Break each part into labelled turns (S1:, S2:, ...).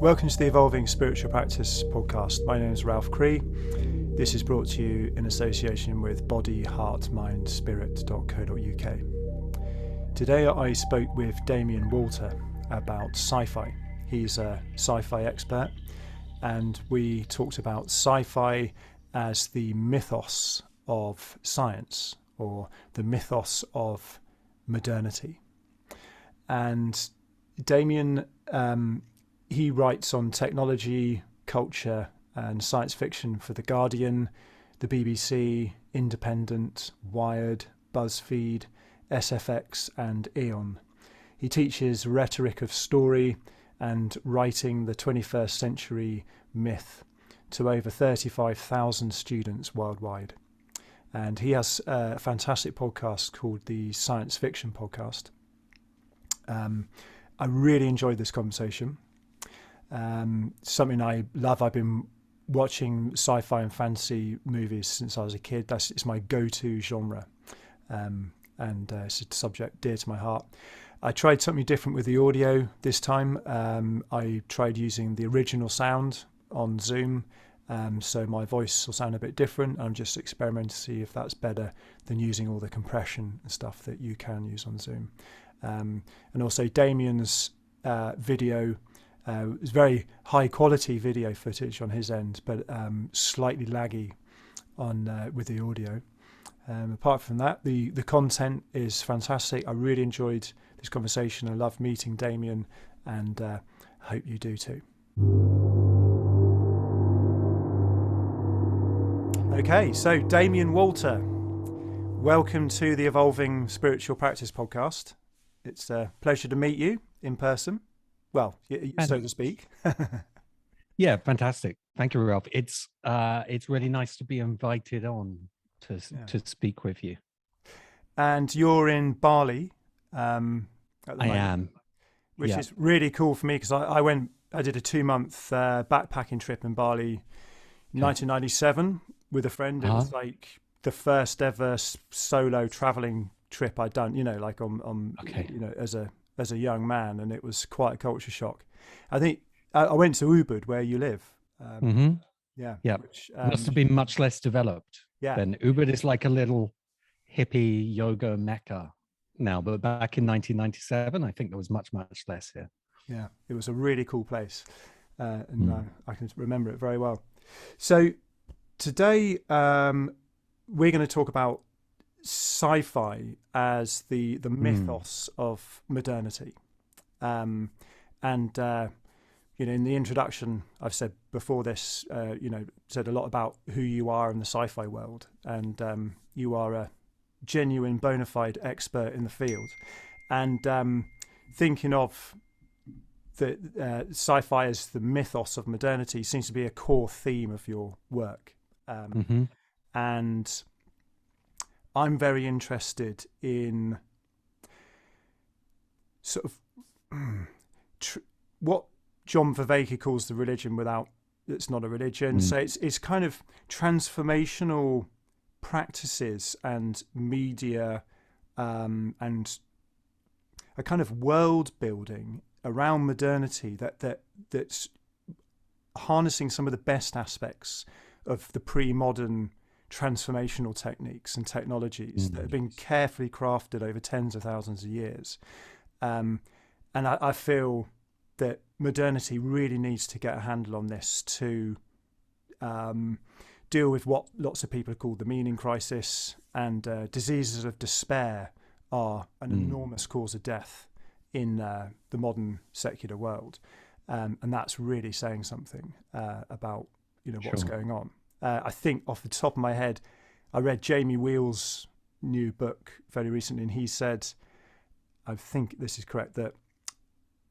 S1: Welcome to the Evolving Spiritual Practice podcast. My name is Ralph Cree. This is brought to you in association with bodyheartmindspirit.co.uk. Today I spoke with Damien Walter about sci-fi. He's a sci-fi expert, and we talked about sci-fi as the mythos of science, or the mythos of modernity. And Damien, he writes on technology, culture and science fiction for The Guardian, the BBC, Independent, Wired, BuzzFeed, SFX and Aeon. He teaches rhetoric of story and writing the 21st century myth to over 35,000 students worldwide. And he has a fantastic podcast called the Science Fiction Podcast. I really enjoyed this conversation. Something I love. I've been watching sci-fi and fantasy movies since I was a kid. It's my go-to genre, and it's a subject dear to my heart. I tried something different with the audio this time. I tried using the original sound on Zoom, so my voice will sound a bit different. I'm just experimenting to see if that's better than using all the compression and stuff that you can use on Zoom. And also Damien's video is very high quality video footage on his end, but slightly laggy on with the audio. Apart from that, the content is fantastic. I really enjoyed this conversation. I love meeting Damien, and I hope you do too. Okay, so Damien Walter, welcome to the Evolving Spiritual Practice podcast. It's a pleasure to meet you in person. Well, so to speak.
S2: Yeah, fantastic. Thank you, Ralph. It's really nice to be invited on to speak with you.
S1: And you're in Bali. At the
S2: I
S1: moment,
S2: am,
S1: which is really cool for me because I did a 2-month backpacking trip in Bali, 1997, with a friend. It was like the first ever solo traveling trip I'd done. Like on as a young man, and it was quite a culture shock. I think I went to Ubud, where you live. Yeah. Which,
S2: must have been much less developed.
S1: Yeah.
S2: Then Ubud is like a little hippie yoga mecca now, but back in 1997, I think there was much less here.
S1: Yeah, it was a really cool place, and I can remember it very well. So today we're going to talk about sci-fi as the mythos of modernity, and in the introduction I've said before this, said a lot about who you are in the sci-fi world, and you are a genuine bona fide expert in the field, and thinking of the sci-fi as the mythos of modernity seems to be a core theme of your work, and I'm very interested in sort of what John Vervaeke calls the religion it's not a religion. So it's kind of transformational practices and media, and a kind of world building around modernity that's harnessing some of the best aspects of the pre-modern transformational techniques and technologies that have been carefully crafted over tens of thousands of years. And I feel that modernity really needs to get a handle on this to deal with what lots of people call the meaning crisis, and diseases of despair are an enormous cause of death in the modern secular world. And that's really saying something about what's going on. I think off the top of my head, I read Jamie Wheal's new book very recently, and he said, I think this is correct, that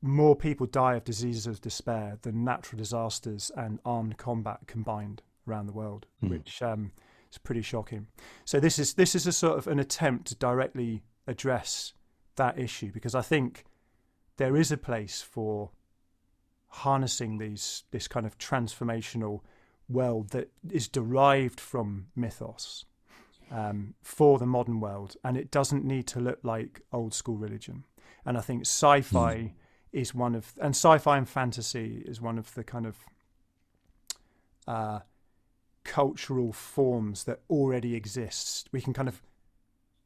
S1: more people die of diseases of despair than natural disasters and armed combat combined around the world, which is pretty shocking. So this is a sort of an attempt to directly address that issue, because I think there is a place for harnessing this kind of transformational world that is derived from mythos for the modern world, and it doesn't need to look like old school religion. And I think sci-fi is one of, and sci-fi and fantasy is one of the kind of cultural forms that already exists. We can kind of,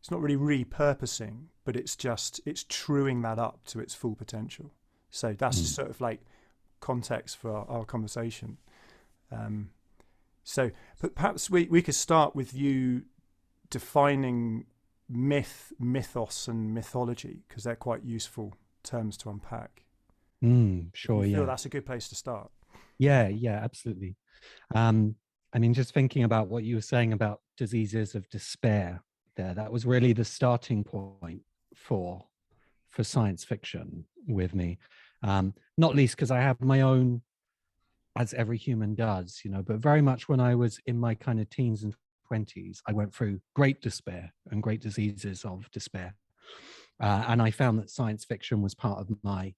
S1: it's not really repurposing, but it's truing that up to its full potential. So that's just sort of like context for our conversation. So, but perhaps we could start with you defining mythos and mythology, because they're quite useful terms to unpack.
S2: Sure.
S1: I feel that's a good place to start.
S2: Yeah, absolutely. I mean, just thinking about what you were saying about diseases of despair there, that was really the starting point for science fiction with me. Not least because I have my own, as every human does, but very much when I was in my kind of teens and 20s, I went through great despair and great diseases of despair. And I found that science fiction was part of my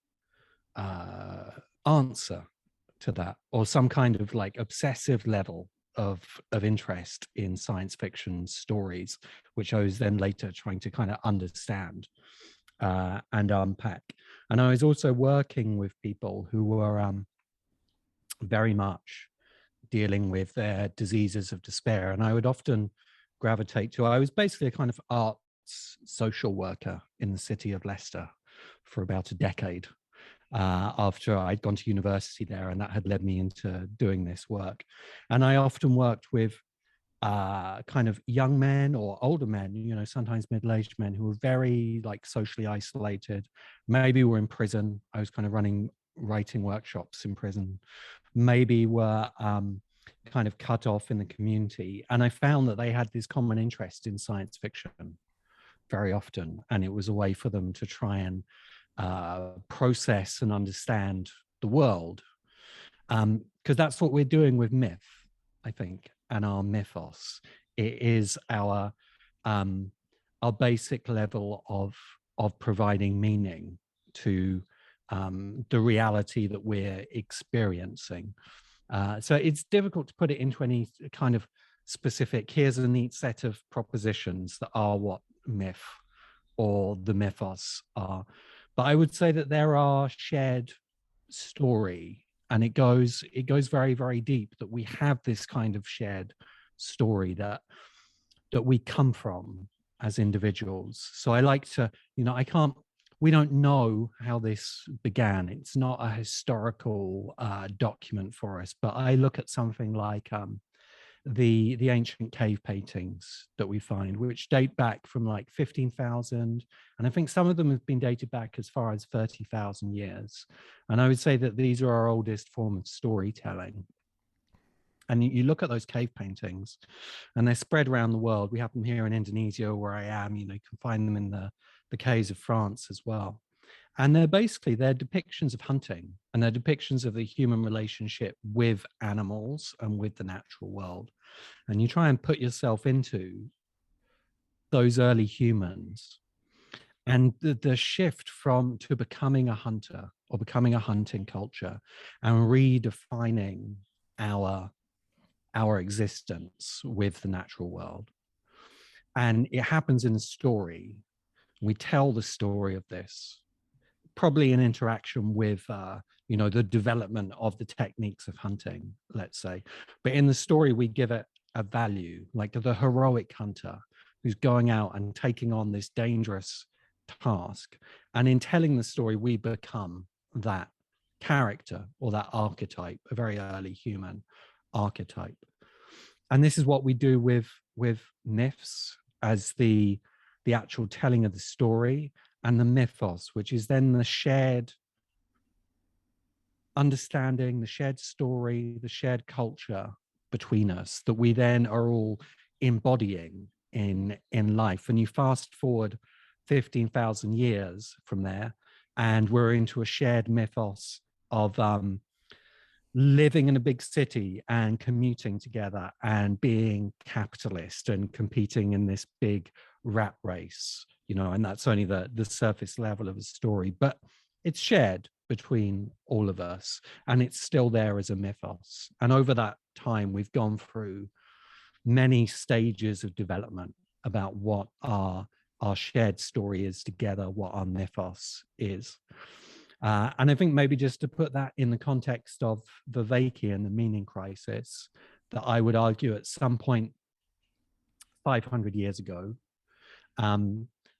S2: answer to that, or some kind of like obsessive level of interest in science fiction stories, which I was then later trying to kind of understand and unpack. And I was also working with people who were very much dealing with their diseases of despair. And I would often gravitate to, I was basically a kind of arts social worker in the city of Leicester for about a decade. After I'd gone to university there, and that had led me into doing this work. And I often worked with kind of young men or older men, sometimes middle-aged men who were very like socially isolated, maybe were in prison. I was kind of writing workshops in prison, maybe were kind of cut off in the community. And I found that they had this common interest in science fiction very often, and it was a way for them to try and process and understand the world, because that's what we're doing with myth, I think, and our mythos. It is our basic level of providing meaning to the reality that we're experiencing. So it's difficult to put it into any kind of specific, here's a neat set of propositions that are what myth or the mythos are. But I would say that there are shared story, and it goes very, very deep, that we have this kind of shared story that we come from as individuals. So I like to, we don't know how this began. It's not a historical document for us, but I look at something like the ancient cave paintings that we find, which date back from like 15,000, and I think some of them have been dated back as far as 30,000 years. And I would say that these are our oldest form of storytelling. And you look at those cave paintings, and they're spread around the world. We have them here in Indonesia, where I am. You can find them in the caves of France as well. And they're depictions of hunting, and they're depictions of the human relationship with animals and with the natural world. And you try and put yourself into those early humans, and the shift to becoming a hunter or becoming a hunting culture and redefining our existence with the natural world. And it happens in a story. We tell the story of this, probably in interaction with the development of the techniques of hunting, let's say. But in the story, we give it a value, like the heroic hunter who's going out and taking on this dangerous task. And in telling the story, we become that character or that archetype, a very early human archetype. And this is what we do with myths, as the actual telling of the story, and the mythos, which is then the shared understanding, the shared story, the shared culture between us that we then are all embodying in life. And you fast forward 15,000 years from there, and we're into a shared mythos of living in a big city and commuting together and being capitalist and competing in this big rat race, and that's only the surface level of a story, but it's shared between all of us, and it's still there as a mythos. And over that time, we've gone through many stages of development about what our shared story is together, what our mythos is. And I think maybe just to put that in the context of Viveki and the meaning crisis, that I would argue at some point 500 years ago,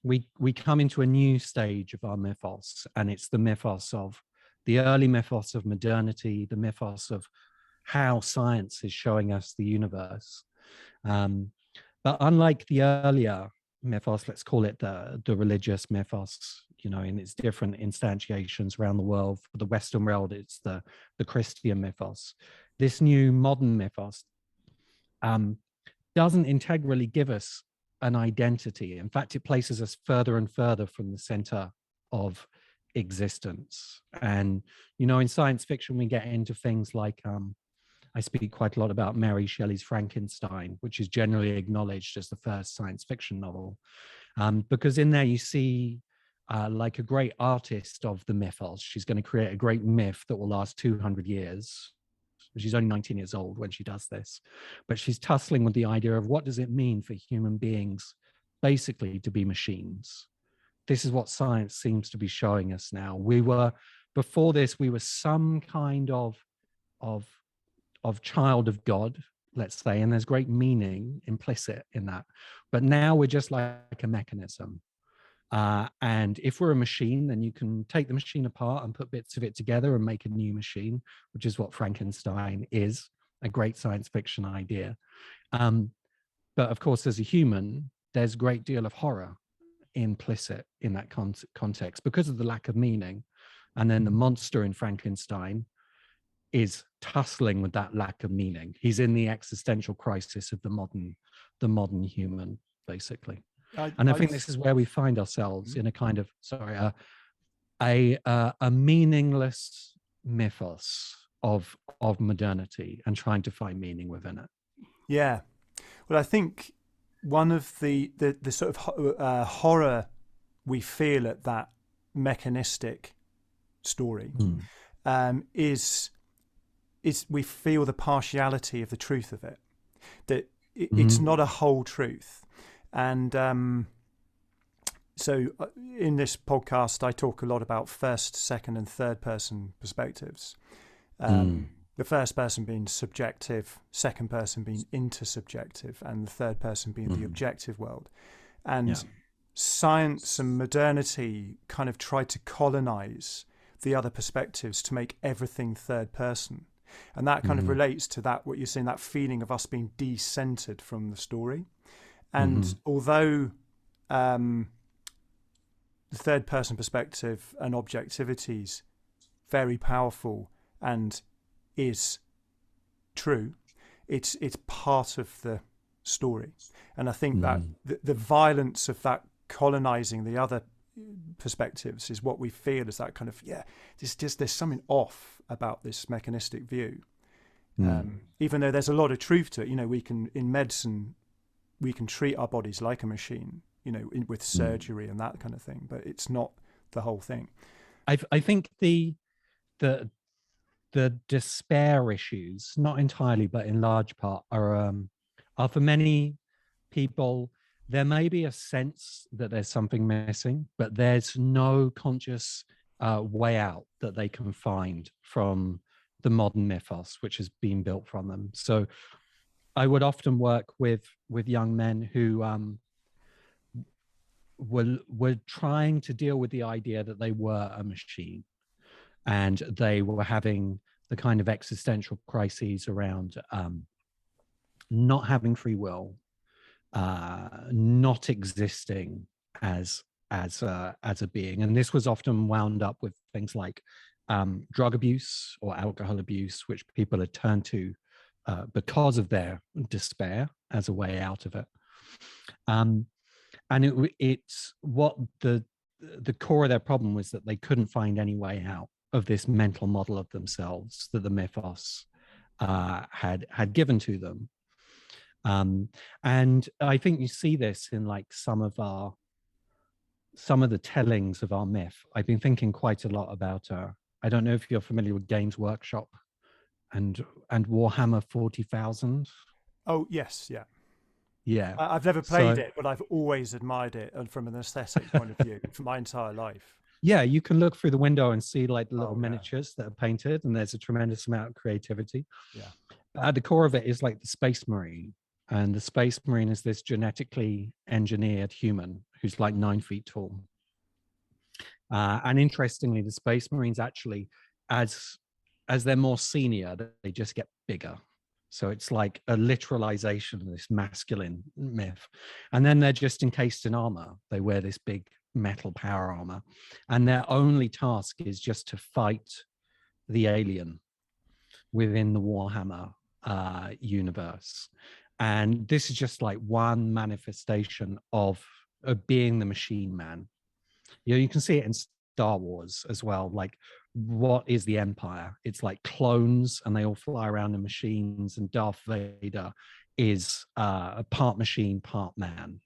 S2: we come into a new stage of our mythos, and it's the mythos of the early mythos of modernity, the mythos of how science is showing us the universe. But unlike the earlier mythos, let's call it the religious mythos, you know, in its different instantiations around the world. For the Western world, it's the Christian mythos. This new modern mythos doesn't integrally give us an identity. In fact, it places us further and further from the center of existence. And, you know, in science fiction, we get into things like, I speak quite a lot about Mary Shelley's Frankenstein, which is generally acknowledged as the first science fiction novel, because in there you see like a great artist of the mythos. She's going to create a great myth that will last 200 years. She's only 19 years old when she does this, but she's tussling with the idea of what does it mean for human beings basically to be machines. This is what science seems to be showing us now. Before this, we were some kind of child of God, let's say, and there's great meaning implicit in that. But now we're just like a mechanism. And if we're a machine, then you can take the machine apart and put bits of it together and make a new machine, which is what Frankenstein is, a great science fiction idea. But of course, as a human, there's a great deal of horror implicit in that context because of the lack of meaning. And then the monster in Frankenstein is tussling with that lack of meaning. He's in the existential crisis of the modern human, basically. I think this is where we find ourselves in a kind of a meaningless mythos of modernity and trying to find meaning within it.
S1: Yeah, well, I think one of the sort of horror we feel at that mechanistic story is we feel the partiality of the truth of it, that it's not a whole truth. And so in this podcast, I talk a lot about first, second and third person perspectives. The first person being subjective, second person being intersubjective, and the third person being the objective world. And science and modernity kind of tried to colonize the other perspectives to make everything third person. And that kind of relates to that, what you're saying, that feeling of us being de-centered from the story. And although the third person perspective and objectivity is very powerful and is true, it's part of the story. And I think that the violence of that colonizing the other perspectives is what we feel as that kind of, there's something off about this mechanistic view. Even though there's a lot of truth to it. You know, in medicine, we can treat our bodies like a machine, you know, with surgery and that kind of thing, but it's not the whole thing.
S2: I think the despair issues, not entirely, but in large part, are for many people, there may be a sense that there's something missing, but there's no conscious way out that they can find from the modern mythos, which has been built from them. So I would often work with young men who were trying to deal with the idea that they were a machine, and they were having the kind of existential crises around not having free will, not existing as a being. And this was often wound up with things like drug abuse or alcohol abuse, which people had turned to because of their despair as a way out of it. And it's what the core of their problem was, that they couldn't find any way out of this mental model of themselves that the mythos had given to them. And I think you see this in like some of the tellings of our myth. I've been thinking quite a lot about I don't know if you're familiar with Games Workshop and Warhammer 40,000.
S1: Oh yes,
S2: yeah.
S1: I've never played it, but I've always admired it, and from an aesthetic point of view, for my entire life.
S2: Yeah, you can look through the window and see like the little
S1: Oh, yeah.
S2: miniatures that are painted, and there's a tremendous amount of creativity.
S1: Yeah.
S2: But at the core of it is like the Space Marine. And the Space Marine is this genetically engineered human who's like 9 feet tall. And interestingly, the Space Marines actually, as they're more senior, they just get bigger. So it's like a literalization of this masculine myth. And then they're just encased in armor. They wear this big metal power armor. And their only task is just to fight the alien within the Warhammer universe. And this is just like one manifestation of being the machine man. You know, you can see it in Star Wars as well. Like, what is the Empire? It's like clones, and they all fly around in machines. And Darth Vader is a part machine, part man,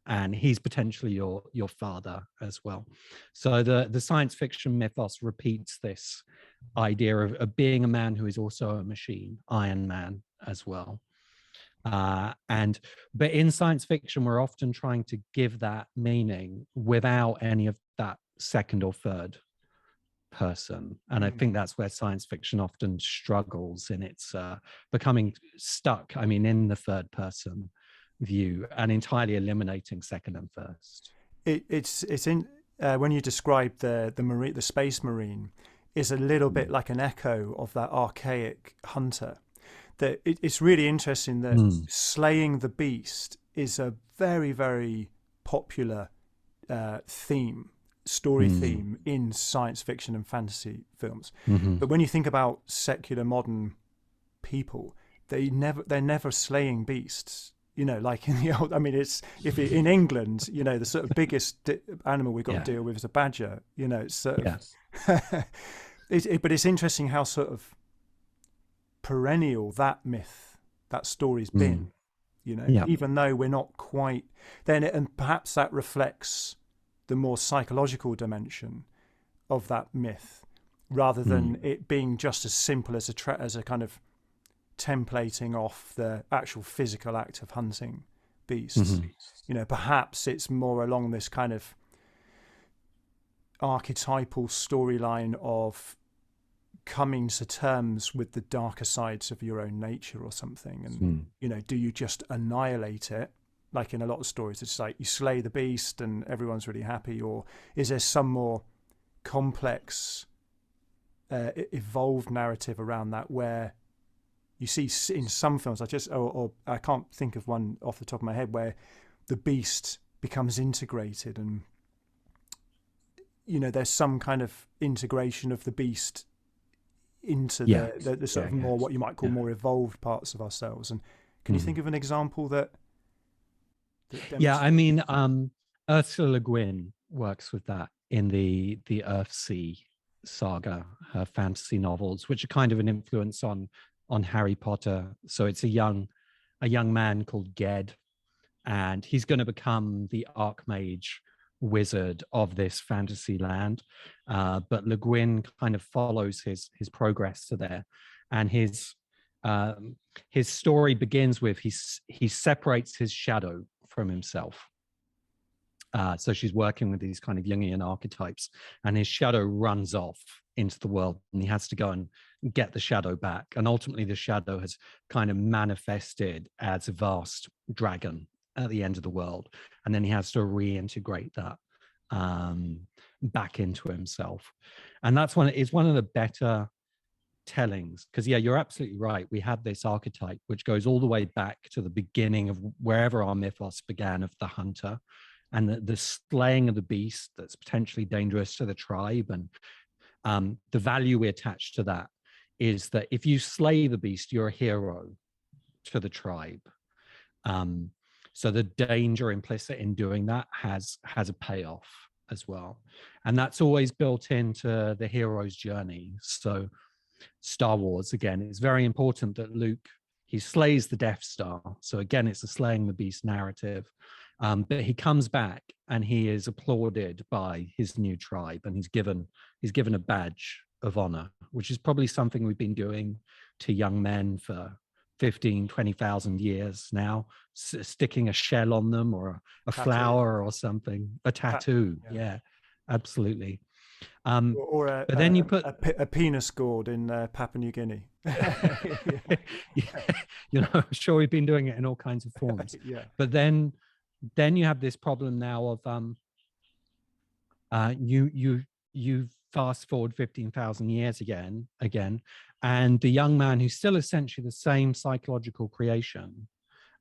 S2: and he's potentially your father as well. So the science fiction mythos repeats this idea of being a man who is also a machine, Iron Man as well. But in science fiction, we're often trying to give that meaning without any of that second or third person. And I think that's where science fiction often struggles in its becoming stuck, I mean, in the third person view and entirely eliminating second and first.
S1: It's in when you describe the space marine is a little bit like an echo of that archaic hunter. That it's really interesting that slaying the beast is a very, very popular story theme in science fiction and fantasy films. But when you think about secular modern people, they're never slaying beasts. You know, like in the old, I mean, in England, you know, the sort of biggest animal we've got to deal with is a badger. You know, it's sort of, but it's interesting how sort of perennial that story's been, you know, even though we're not quite then, and perhaps that reflects the more psychological dimension of that myth rather than it being just as simple as a kind of templating off the actual physical act of hunting beasts. You know, perhaps it's more along this kind of archetypal storyline of coming to terms with the darker sides of your own nature or something. And you know, do you just annihilate it like in a lot of stories? It's like you slay the beast and everyone's really happy, or is there some more complex evolved narrative around that where you see in some films, or I can't think of one off the top of my head, where the beast becomes integrated and, you know, there's some kind of integration of the beast into the sort of more what you might call more evolved parts of ourselves. And can you think of an example that
S2: I mean, Ursula Le Guin works with that in the Earthsea saga, her fantasy novels, which are kind of an influence on Harry Potter. So it's a young man called Ged, and he's going to become the Archmage wizard of this fantasy land. But Le Guin kind of follows his progress to there, and his story begins with he separates his shadow from himself. So she's working with these kind of Jungian archetypes, and his shadow runs off into the world, and he has to go and get the shadow back. And ultimately, the shadow has kind of manifested as a vast dragon at the end of the world, and then he has to reintegrate that back into himself. And that's one of the better tellings, because you're absolutely right. We have this archetype which goes all the way back to the beginning of wherever our mythos began, of the hunter and the slaying of the beast that's potentially dangerous to the tribe. And the value we attach to that is that if you slay the beast, you're a hero to the tribe. So the danger implicit in doing that has a payoff as well. And that's always built into the hero's journey. So Star Wars, again, it's very important that Luke, he slays the Death Star. So again, it's a slaying the beast narrative. But he comes back and he is applauded by his new tribe, and he's given a badge of honor, which is probably something we've been doing to young men for 15, 20,000 years now, sticking a shell on them or a flower or something, a tattoo. Yeah, absolutely. Um,
S1: or
S2: but then you put
S1: a penis gourd in Papua New Guinea.
S2: I'm sure we've been doing it in all kinds of forms.
S1: Yeah.
S2: But then you have this problem now of you fast forward 15,000 years again, and the young man who's still essentially the same psychological creation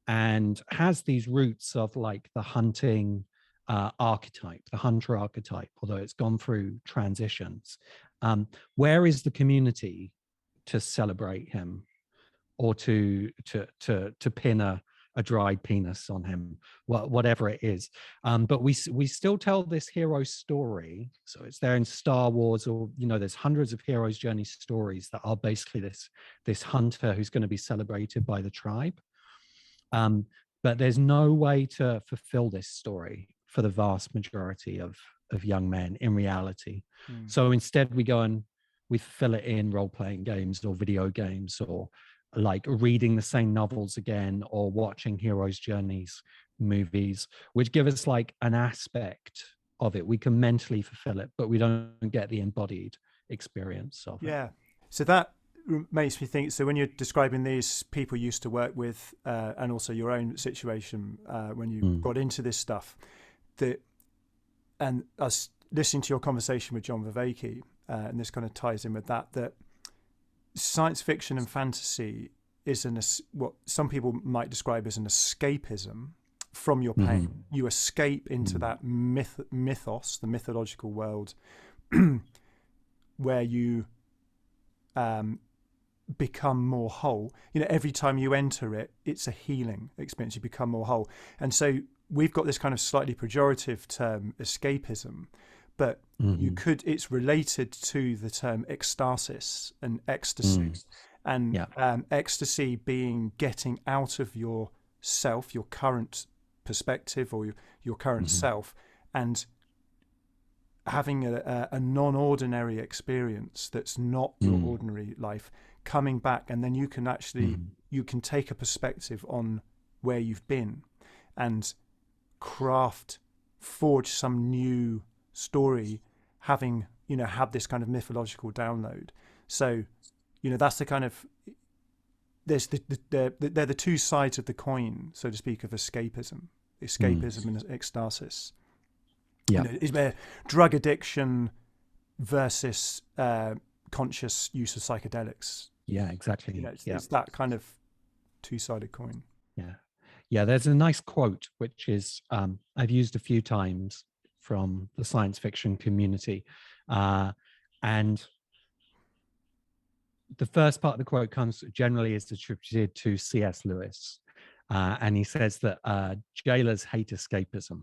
S2: and has these roots of like the hunting archetype, the hunter archetype, although it's gone through transitions. Where is the community to celebrate him, or to pin a dried penis on him, whatever it is? But we still tell this hero story. So it's there in Star Wars, or there's hundreds of hero's journey stories that are basically this hunter who's going to be celebrated by the tribe. But there's no way to fulfill this story for the vast majority of young men in reality. So instead we go and we fill it in role-playing games or video games, or like reading the same novels again, or watching heroes' journeys movies, which give us like an aspect of it. We can mentally fulfill it, but we don't get the embodied experience of it.
S1: Yeah. So that makes me think, so when you're describing these people you used to work with, and also your own situation when you got into this stuff, and us listening to your conversation with John Vervaeke, and this kind of ties in with that science fiction and fantasy is what some people might describe as an escapism from your pain. You escape into that mythos, the mythological world, where you become more whole. Every time you enter it, it's a healing experience. You become more whole. And so we've got this kind of slightly pejorative term, escapism, but it's related to the term ecstasis and ecstasy. And ecstasy being getting out of yourself, your current perspective, or your current self, and having a non-ordinary experience that's not your ordinary life, coming back, and then you can actually you can take a perspective on where you've been and forge some new story, having had this kind of mythological download. So that's the kind of, they're the two sides of the coin, so to speak, of escapism and ecstasis. Is there drug addiction versus conscious use of psychedelics?
S2: Yeah, exactly.
S1: It's that kind of two-sided coin.
S2: Yeah, there's a nice quote which is I've used a few times from the science fiction community, and the first part of the quote is attributed to C.S. Lewis, and he says that jailers hate escapism.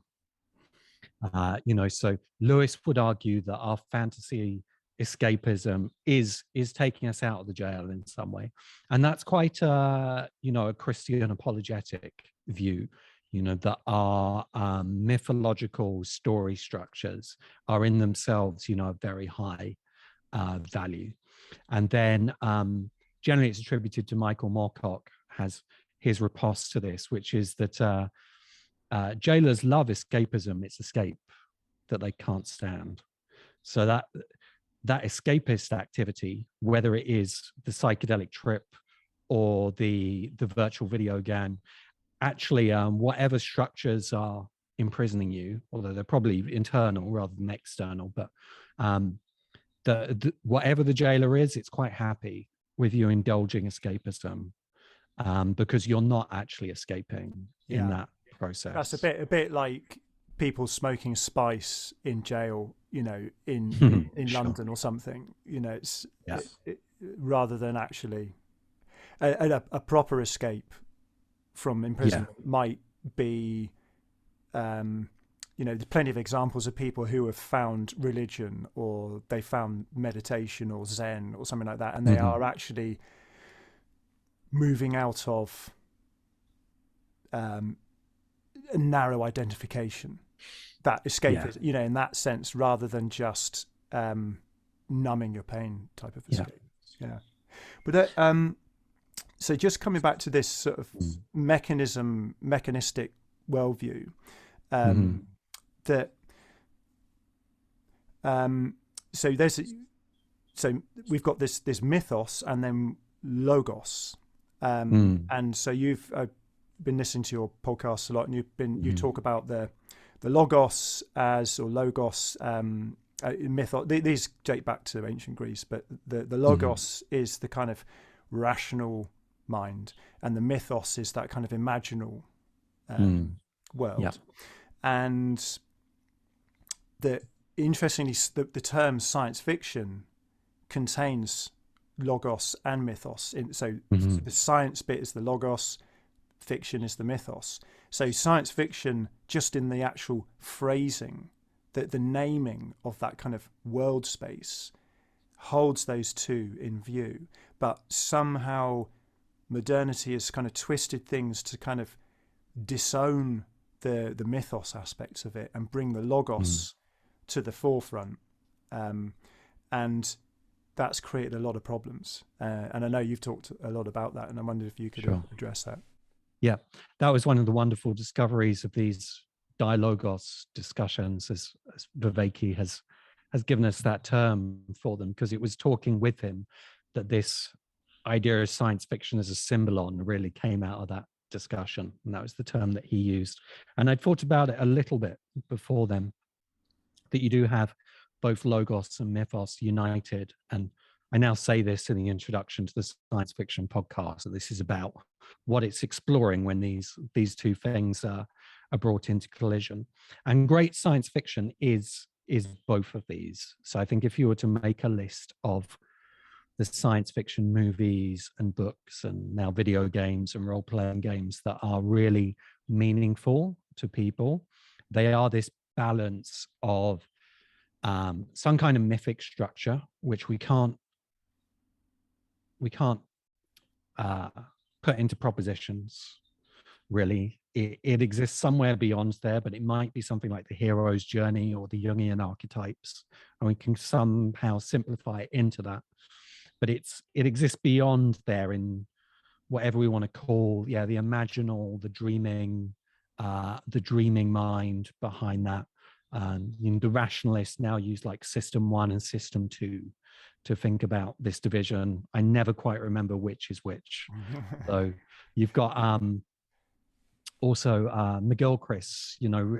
S2: So Lewis would argue that our fantasy escapism is taking us out of the jail in some way, and that's quite a Christian apologetic view. That our mythological story structures are in themselves, a very high value. And then generally it's attributed to Michael Moorcock, has his riposte to this, which is that jailers love escapism. It's escape that they can't stand. So that escapist activity, whether it is the psychedelic trip or the virtual video game, actually whatever structures are imprisoning you, although they're probably internal rather than external, but whatever the jailer is, it's quite happy with you indulging escapism, because you're not actually escaping in that process. That's
S1: a bit like people smoking spice in jail, in London or something. It's rather than actually a proper escape from imprisonment might be. There's plenty of examples of people who have found religion, or they found meditation or Zen or something like that, and they are actually moving out of a narrow identification, that escape is, in that sense, rather than just numbing your pain type of escape. But so just coming back to this sort of mechanistic worldview, that so there's so we've got this mythos and then logos, and so you've been listening to your podcast a lot, and you talk about the logos as, or logos, mythos. These date back to ancient Greece, but the logos is the kind of rational mind, and the mythos is that kind of imaginal world. And interestingly, the term science fiction contains logos and mythos. So the science bit is the logos, fiction is the mythos. So science fiction, just in the actual phrasing, the naming of that kind of world space, holds those two in view. But somehow modernity has kind of twisted things to kind of disown the mythos aspects of it and bring the logos to the forefront, and that's created a lot of problems. And I know you've talked a lot about that, and I wondered if you could address that.
S2: Yeah, that was one of the wonderful discoveries of these dialogos discussions, as Viveki has given us that term for them, because it was talking with him that this idea of science fiction as a symbolon really came out of that discussion, and that was the term that he used. And I'd thought about it a little bit before then, that you do have both logos and mythos united. And I now say this in the introduction to the science fiction podcast, that this is about what it's exploring when these two things are brought into collision. And great science fiction is both of these. So I think if you were to make a list of the science fiction movies and books and now video games and role-playing games that are really meaningful to people, they are this balance of some kind of mythic structure, which we can't put into propositions, really. It exists somewhere beyond there, but it might be something like the hero's journey or the Jungian archetypes, and we can somehow simplify it into that. But it exists beyond there in whatever we want to call, the imaginal, the dreaming mind behind that. The rationalists now use like system 1 and system 2 to think about this division. I never quite remember which is which. So you've got also McGilchrist,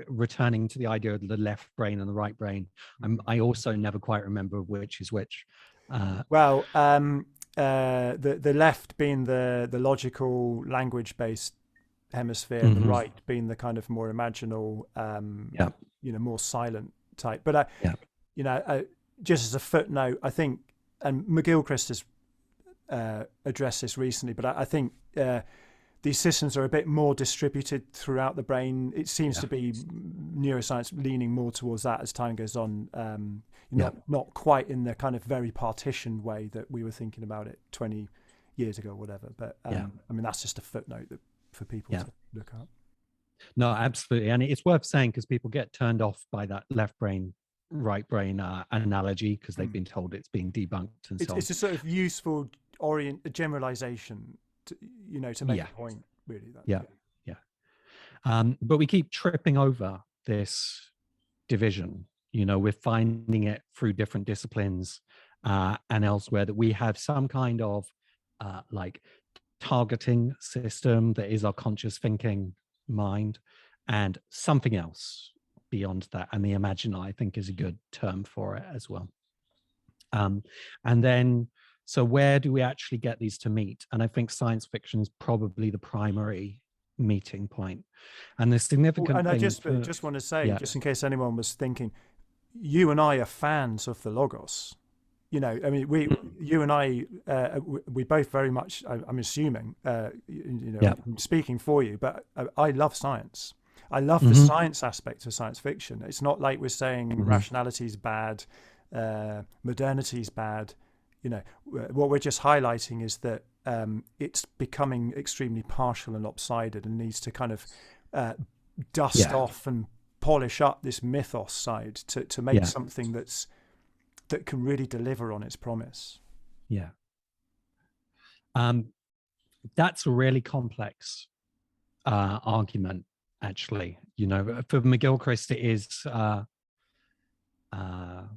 S2: returning to the idea of the left brain and the right brain. I also never quite remember which is which.
S1: The left being the logical, language-based hemisphere, and the right being the kind of more imaginal, more silent type. But just as a footnote, I think, and McGilchrist has addressed this recently, but I think these systems are a bit more distributed throughout the brain. It seems to be neuroscience leaning more towards that as time goes on. Not quite in the kind of very partitioned way that we were thinking about it 20 years ago or whatever. But I mean, that's just a footnote for people to look up.
S2: No, absolutely. And it's worth saying, because people get turned off by that left brain, right brain analogy, because they've been told it's being debunked and so on.
S1: It's a sort of useful generalization to make a point, really.
S2: But we keep tripping over this division. We're finding it through different disciplines and elsewhere, that we have some kind of like targeting system that is our conscious thinking mind, and something else beyond that. And the imaginal, I think, is a good term for it as well. And then, so where do we actually get these to meet? And I think science fiction is probably the primary meeting point. And the significant
S1: and
S2: thing,
S1: I just want to say, just in case anyone was thinking, you and I are fans of the logos. I mean, you and I, we both very much, I'm assuming, I'm speaking for you, but I love science. I love the science aspect of science fiction. It's not like we're saying rationality is bad, modernity is bad. What we're just highlighting is that it's becoming extremely partial and lopsided, and needs to kind of dust off and polish up this mythos side to make something that can really deliver on its promise.
S2: That's a really complex argument, actually. For McGilchrist, it is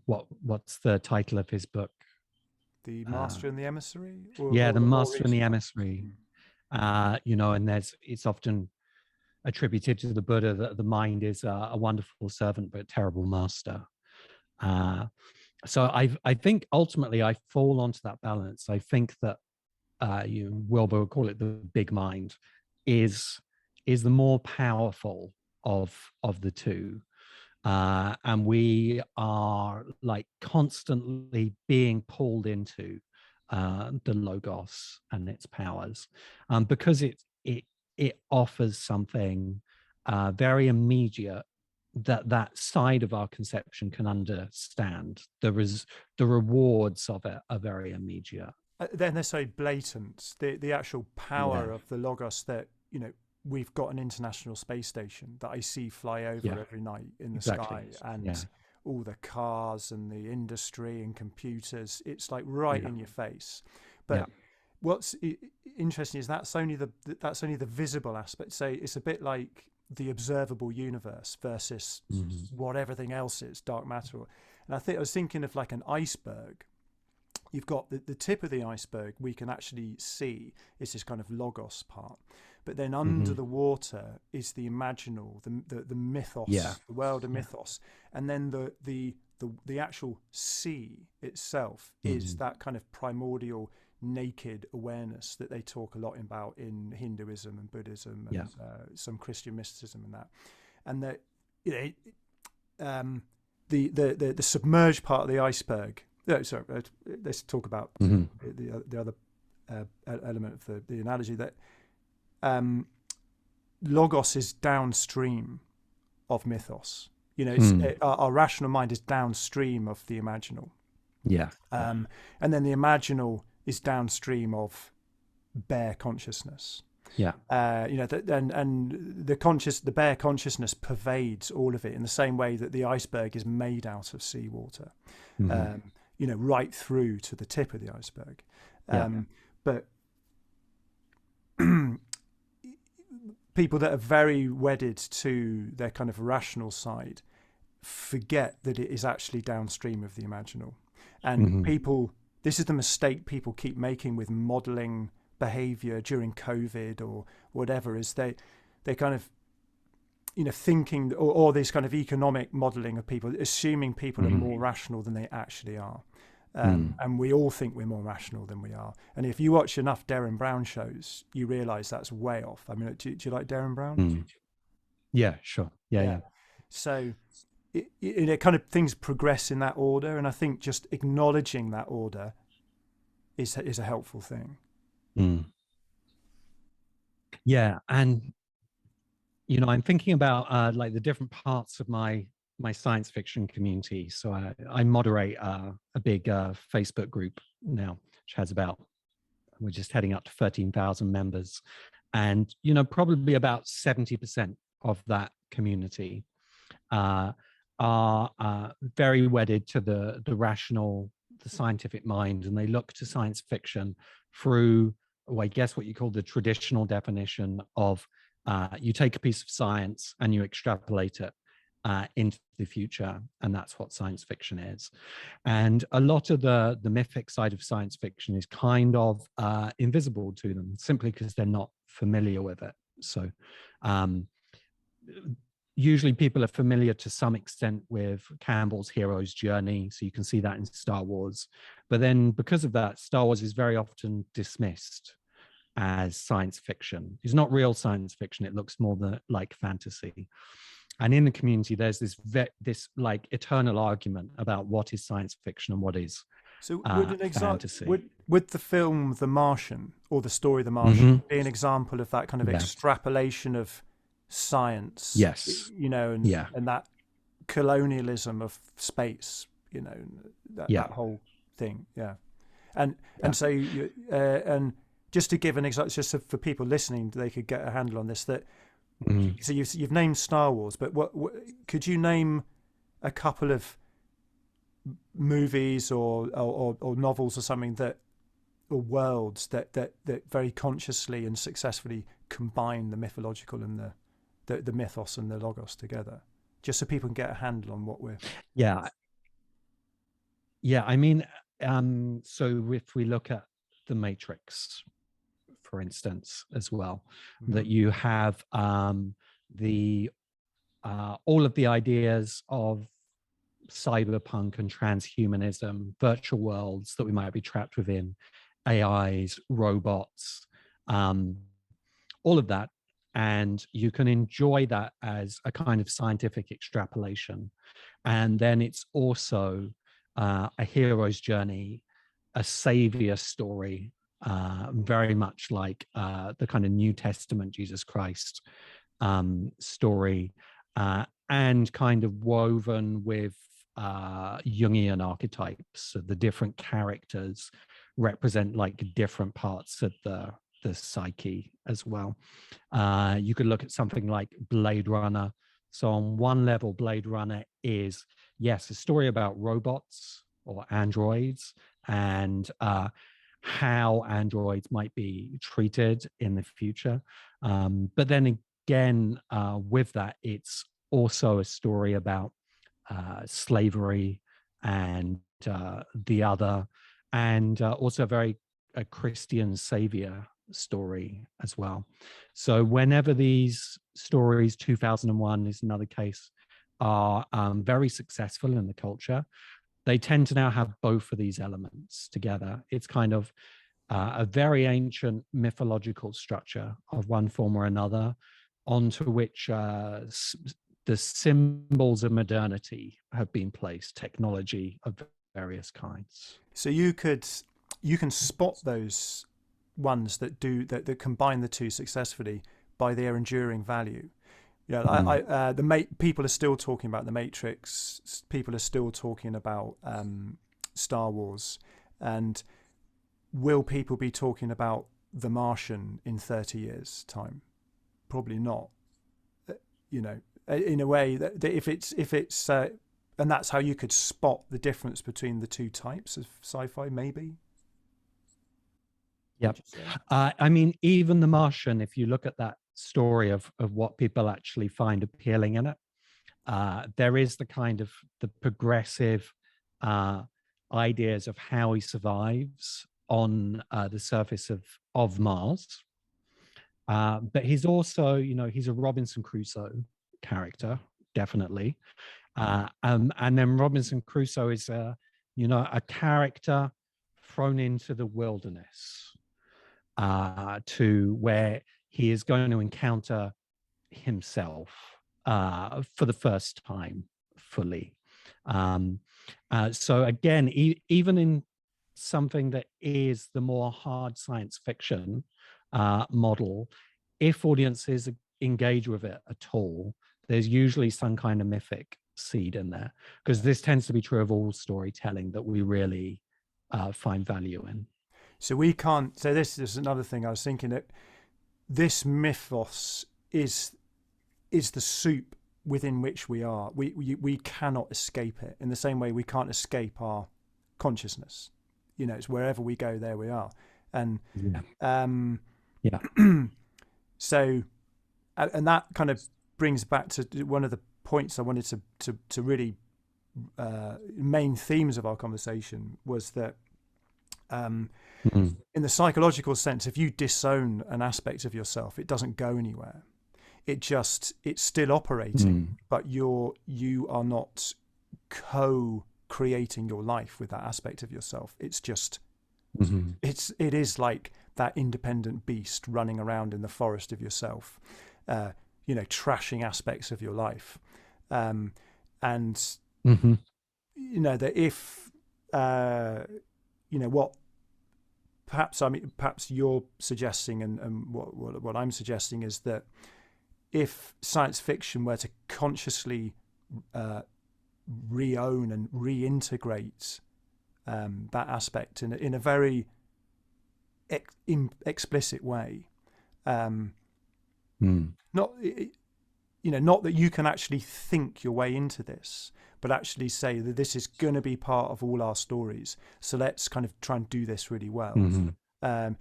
S2: what's the title of his book?
S1: The Master and the Emissary?
S2: The Master and the
S1: recent
S2: Emissary. And it's often attributed to the Buddha that the mind is a wonderful servant but a terrible master. So I think ultimately I fall onto that balance. I think that Wilbur would call it the big mind, is the more powerful of the two. And we are like constantly being pulled into the logos and its powers, because it offers something very immediate that side of our conception can understand. The rewards of it are very immediate.
S1: Then they're so blatant. The actual power of the logos, that we've got an international space station that I see fly over every night in the sky, and all the cars and the industry and computers. It's like right in your face. But what's interesting is that's only the visible aspect. So it's a bit like the observable universe versus what everything else is, dark matter. And I was thinking of like an iceberg. You've got the tip of the iceberg we can actually see is this kind of logos part, but then under the water is the imaginal, the mythos, the world of mythos, and then the actual sea itself is that kind of primordial naked awareness that they talk a lot about in Hinduism and Buddhism and some Christian mysticism and that, and that the submerged part of the iceberg. Sorry, let's talk about the other element of the analogy, that logos is downstream of mythos. Our rational mind is downstream of the imaginal. And then the imaginal is downstream of bare consciousness. And the bare consciousness pervades all of it in the same way that the iceberg is made out of seawater. Right through to the tip of the iceberg. But people that are very wedded to their kind of rational side forget that it is actually downstream of the imaginal. And this is the mistake people keep making with modeling behavior during COVID or whatever, is they kind of thinking, or this kind of economic modeling of people, assuming people are more rational than they actually are. And we all think we're more rational than we are. And if you watch enough Derren Brown shows, you realize that's way off. I mean, do you like Derren Brown?
S2: Yeah, sure. Yeah.
S1: So it kind of things progress in that order. And I think just acknowledging that order is a helpful thing.
S2: Yeah. And I'm thinking about like the different parts of my science fiction community. So I moderate a big Facebook group now, which has we're just heading up to 13,000 members, and probably about 70% of that community are very wedded to the rational, the scientific mind, and they look to science fiction through, I guess, what you call the traditional definition of you take a piece of science and you extrapolate it into the future, and that's what science fiction is. And a lot of the mythic side of science fiction is kind of invisible to them, simply because they're not familiar with it. So usually people are familiar to some extent with Campbell's hero's journey, so you can see that in Star Wars. But then because of that, Star Wars is very often dismissed as science fiction. It's not real science fiction. It looks more like fantasy. And in the community, there's this like eternal argument about what is science fiction and what is fantasy.
S1: Would the film The Martian, or the story The Martian, be an example of that kind of extrapolation of science?
S2: Yes.
S1: And that colonialism of space, that whole thing. And so and just to give an example, just so for people listening, they could get a handle on this, that so you've named Star Wars, but what could you name a couple of movies or novels or something or worlds that very consciously and successfully combine the mythological and the mythos and the logos together, just so people can get a handle on what we're...
S2: Yeah, I mean, so if we look at the Matrix, for instance, as well, that you have the all of the ideas of cyberpunk and transhumanism, virtual worlds that we might be trapped within, AIs, robots, all of that. And you can enjoy that as a kind of scientific extrapolation. And then it's also a hero's journey, a savior story, very much like the kind of New Testament Jesus Christ story, and kind of woven with Jungian archetypes. So the different characters represent like different parts of the psyche as well. You could look at something like Blade Runner. So on one level, Blade Runner is, yes, a story about robots or androids and how androids might be treated in the future. But then again, with that, it's also a story about slavery and the other, and also a Christian savior story as well. So whenever these stories, 2001 is another case, are very successful in the culture, they tend to now have both of these elements together. It's kind of a very ancient mythological structure of one form or another, onto which the symbols of modernity have been placed, technology of various kinds.
S1: So you can spot those ones that combine the two successfully by their enduring value. Yeah, people are still talking about the Matrix. People are still talking about Star Wars, and will people be talking about The Martian in 30 years' time? Probably not. In a way that if it's and that's how you could spot the difference between the two types of sci-fi, maybe.
S2: Yep. I mean, even The Martian, if you look at that story of what people actually find appealing in it, there is the kind of the progressive ideas of how he survives on the surface of Mars. But he's also, he's a Robinson Crusoe character, definitely. And then Robinson Crusoe is a character thrown into the wilderness, to where he is going to encounter himself for the first time fully. So again, even in something that is the more hard science fiction model, if audiences engage with it at all, there's usually some kind of mythic seed in there, because this tends to be true of all storytelling that we really find value in.
S1: So we can't. So this is another thing I was thinking, that this mythos is the soup within which we are. We cannot escape it, in the same way we can't escape our consciousness. It's wherever we go, there we are. And so, and that kind of brings back to one of the points I wanted to really main themes of our conversation, was that in the psychological sense, if you disown an aspect of yourself, it doesn't go anywhere. It's still operating, but you are not co-creating your life with that aspect of yourself. It's just it is like that independent beast running around in the forest of yourself, trashing aspects of your life, and that if what perhaps you're suggesting, and what I'm suggesting, is that if science fiction were to consciously re-own and reintegrate that aspect in a very explicit way, not that you can actually think your way into this, but actually say that this is going to be part of all our stories, so let's kind of try and do this really well. We're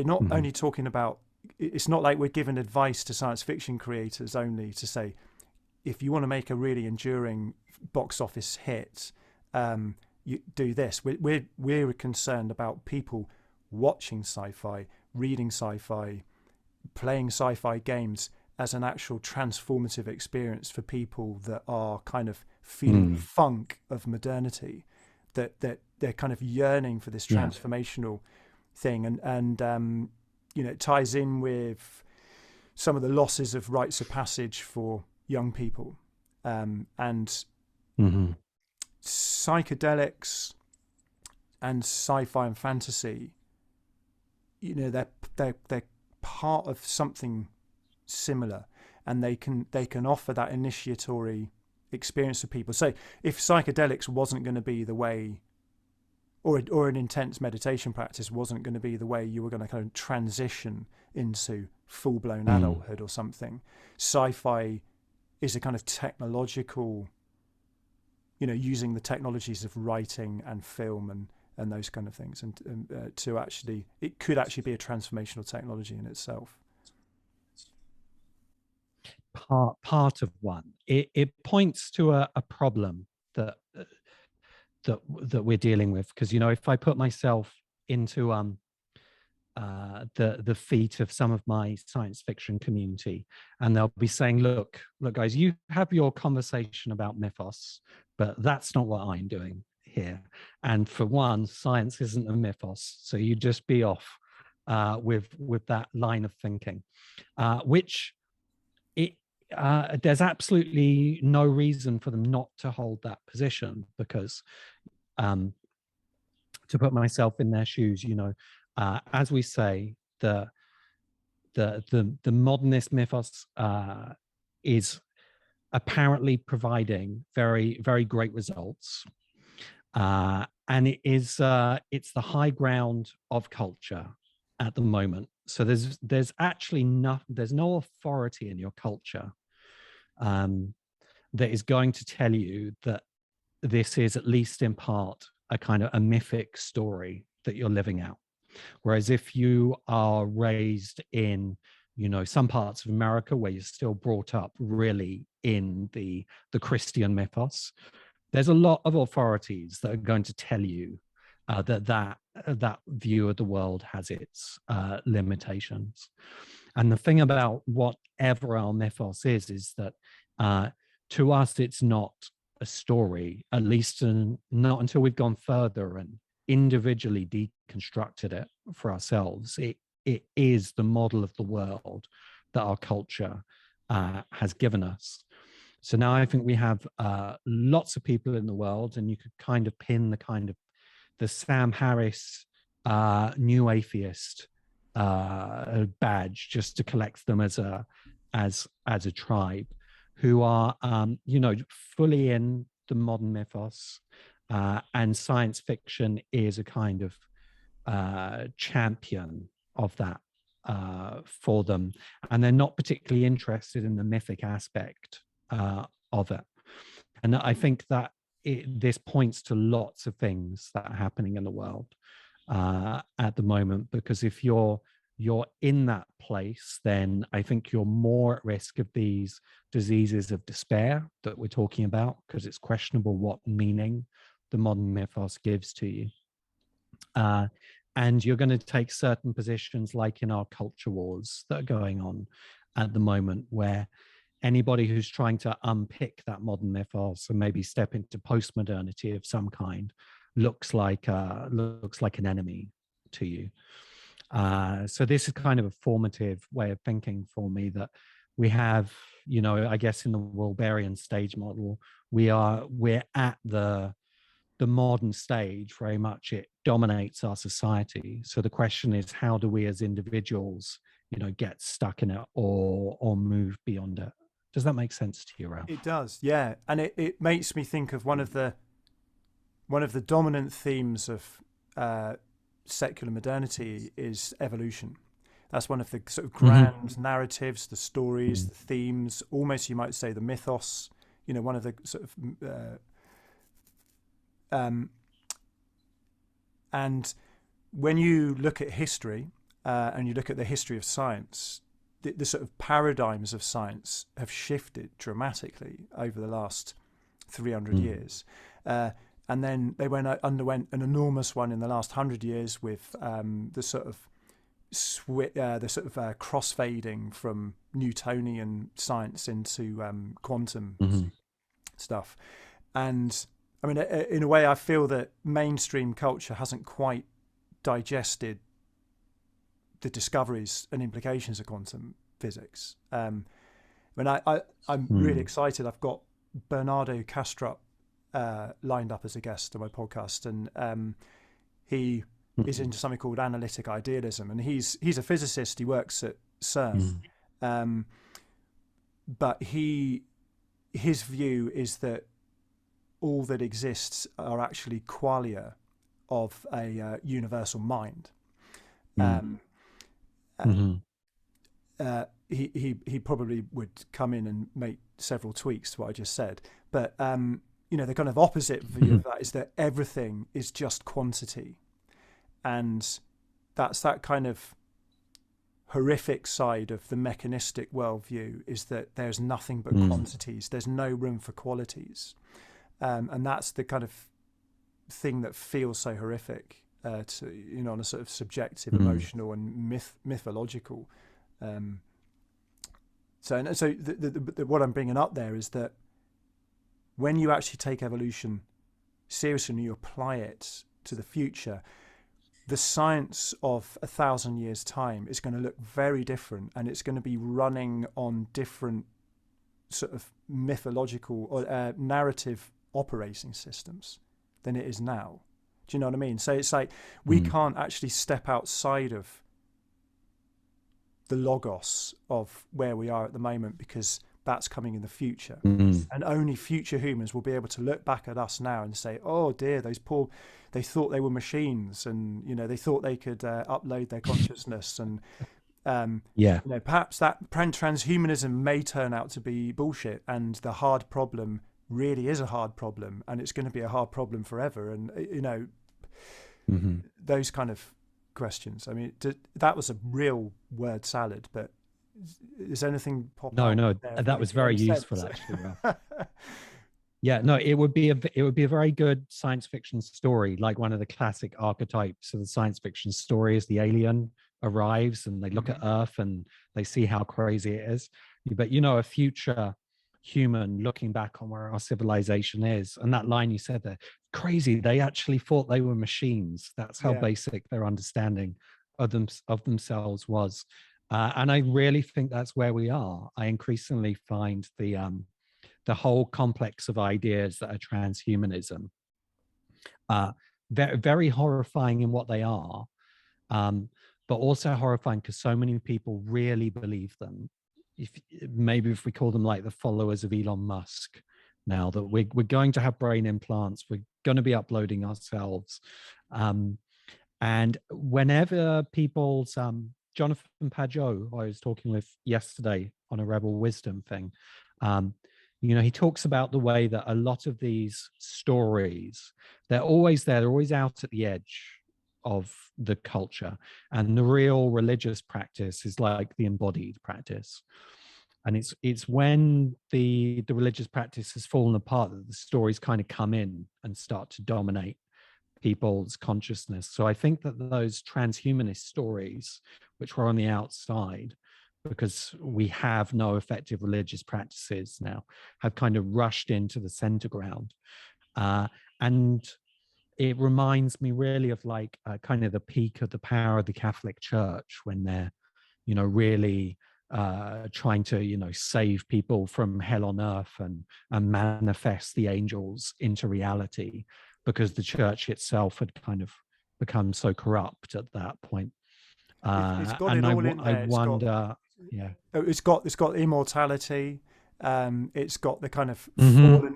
S1: not only talking about, it's not like we're giving advice to science fiction creators only to say, if you want to make a really enduring box office hit, you do this. We're concerned about people watching sci-fi, reading sci-fi, playing sci-fi games as an actual transformative experience for people that are kind of feeling the funk of modernity, that they're kind of yearning for this transformational thing. And you know, it ties in with some of the losses of rites of passage for young people, and psychedelics and sci-fi and fantasy, you know, they're part of something similar, and they can offer that initiatory experience to people. So if psychedelics wasn't going to be the way, or an intense meditation practice wasn't going to be the way you were going to kind of transition into full-blown adulthood or something, sci-fi is a kind of technological, you know, using the technologies of writing and film and those kind of things, and to actually, it could actually be a transformational technology in itself.
S2: Part of one. It points to a problem that we're dealing with, because, you know, if I put myself into the feet of some of my science fiction community, and they'll be saying, look guys, you have your conversation about mythos, but that's not what I'm doing here. And for one, science isn't a mythos, so you just be off with that line of thinking, which there's absolutely no reason for them not to hold that position, because to put myself in their shoes, you know, as we say, the modernist mythos is apparently providing very, very great results, and it's the high ground of culture at the moment. So there's actually there's no authority in your culture that is going to tell you that this is, at least in part, a kind of a mythic story that you're living out. Whereas if you are raised in, you know, some parts of America where you're still brought up really in the Christian mythos, there's a lot of authorities that are going to tell you that view of the world has its limitations. And the thing about whatever our mythos is that to us, it's not a story, at least not until we've gone further and individually deconstructed it for ourselves. It is the model of the world that our culture has given us. So now I think we have lots of people in the world, and you could kind of pin the Sam Harris new atheist badge just to collect them as a tribe, who are you know, fully in the modern mythos, and science fiction is a kind of champion of that for them, and they're not particularly interested in the mythic aspect of it. And I think that this points to lots of things that are happening in the world at the moment, because if you're in that place, then I think you're more at risk of these diseases of despair that we're talking about, because it's questionable what meaning the modern mythos gives to you. And you're going to take certain positions, like in our culture wars that are going on at the moment, where anybody who's trying to unpick that modern mythos and maybe step into postmodernity of some kind looks like an enemy to you. So this is kind of a formative way of thinking for me, that we have, you know, I guess in the Wahlberian stage model, we're at the modern stage very much. It dominates our society. So the question is, how do we as individuals, you know, get stuck in it or move beyond it? Does that make sense to you, Ralph?
S1: It does, yeah. And it makes me think of one of the dominant themes of secular modernity is evolution. That's one of the sort of grand narratives, the stories, the themes, almost you might say the mythos, you know, one of the sort of and when you look at history and you look at the history of science, the sort of paradigms of science have shifted dramatically over the last 300 years. and then they underwent an enormous one in the last 100 years with the sort of crossfading from Newtonian science into quantum stuff. And I mean, in a way, I feel that mainstream culture hasn't quite digested the discoveries and implications of quantum physics. I'm really excited. I've got Bernardo Kastrup lined up as a guest on my podcast, and he is into something called analytic idealism, and he's a physicist. He works at CERN, but his view is that all that exists are actually qualia of a universal mind. He probably would come in and make several tweaks to what I just said, but the kind of opposite view of that is that everything is just quantity, and that's that kind of horrific side of the mechanistic worldview, is that there's nothing but quantities. There's no room for qualities, and that's the kind of thing that feels so horrific on a sort of subjective, emotional, and mythological. So what I'm bringing up there is that when you actually take evolution seriously and you apply it to the future, the science of 1,000 years' time is going to look very different, and it's going to be running on different sort of mythological or narrative operating systems than it is now. Do you know what I mean? So it's like we can't actually step outside of the logos of where we are at the moment, because that's coming in the future, and only future humans will be able to look back at us now and say, oh dear, they thought they were machines, and they thought they could upload their consciousness, and perhaps that transhumanism may turn out to be bullshit, and the hard problem really is a hard problem, and it's going to be a hard problem forever, and those kind of questions. I mean, that was a real word salad, but is anything pop up?
S2: No, that was very useful, actually, Ralph. Yeah, no, it would be a very good science fiction story, like one of the classic archetypes of the science fiction story is the alien arrives and they look at Earth and they see how crazy it is. But a future human looking back on where our civilization is, and that line you said there, crazy, they actually thought they were machines. That's how basic their understanding of themselves was. And I really think that's where we are. I increasingly find the whole complex of ideas that are transhumanism very, very horrifying in what they are, but also horrifying because so many people really believe them. If we call them like the followers of Elon Musk now, that we're going to have brain implants, we're going to be uploading ourselves. And whenever people's Jonathan Pageau, who I was talking with yesterday on a Rebel Wisdom thing, he talks about the way that a lot of these stories, they're always there, they're always out at the edge of the culture, and the real religious practice is like the embodied practice. And it's when the religious practice has fallen apart that the stories kind of come in and start to dominate people's consciousness. So I think that those transhumanist stories, which were on the outside, because we have no effective religious practices now, have kind of rushed into the center ground. And it reminds me really of like kind of the peak of the power of the Catholic Church, when they're, really trying to, save people from hell on earth and manifest the angels into reality, because the church itself had kind of become so corrupt at that point.
S1: It's got it all in there.
S2: I wonder,
S1: it's got immortality. It's got the kind of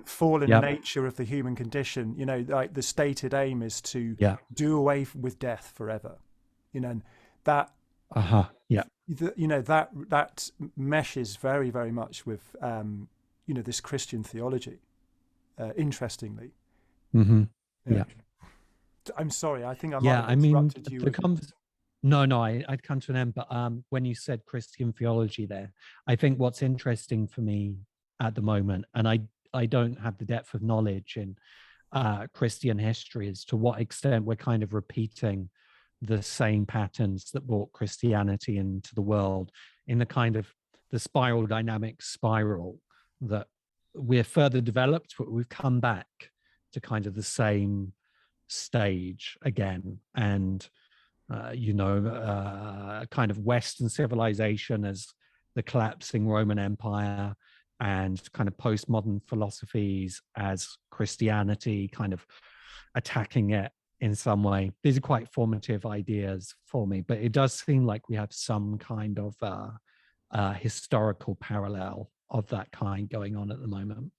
S1: fallen nature of the human condition. Like the stated aim is to do away with death forever. That that meshes very, very much with this Christian theology. Interestingly, I'm sorry. I think I might have interrupted you.
S2: No, I'd come to an end. But when you said Christian theology there, I think what's interesting for me at the moment, and I don't have the depth of knowledge in Christian history, as to what extent we're kind of repeating the same patterns that brought Christianity into the world, in the kind of the spiral dynamic spiral that we're further developed, but we've come back to kind of the same stage again. And kind of Western civilization as the collapsing Roman Empire, and kind of postmodern philosophies as Christianity kind of attacking it in some way. These are quite formative ideas for me, but it does seem like we have some kind of historical parallel of that kind going on at the moment.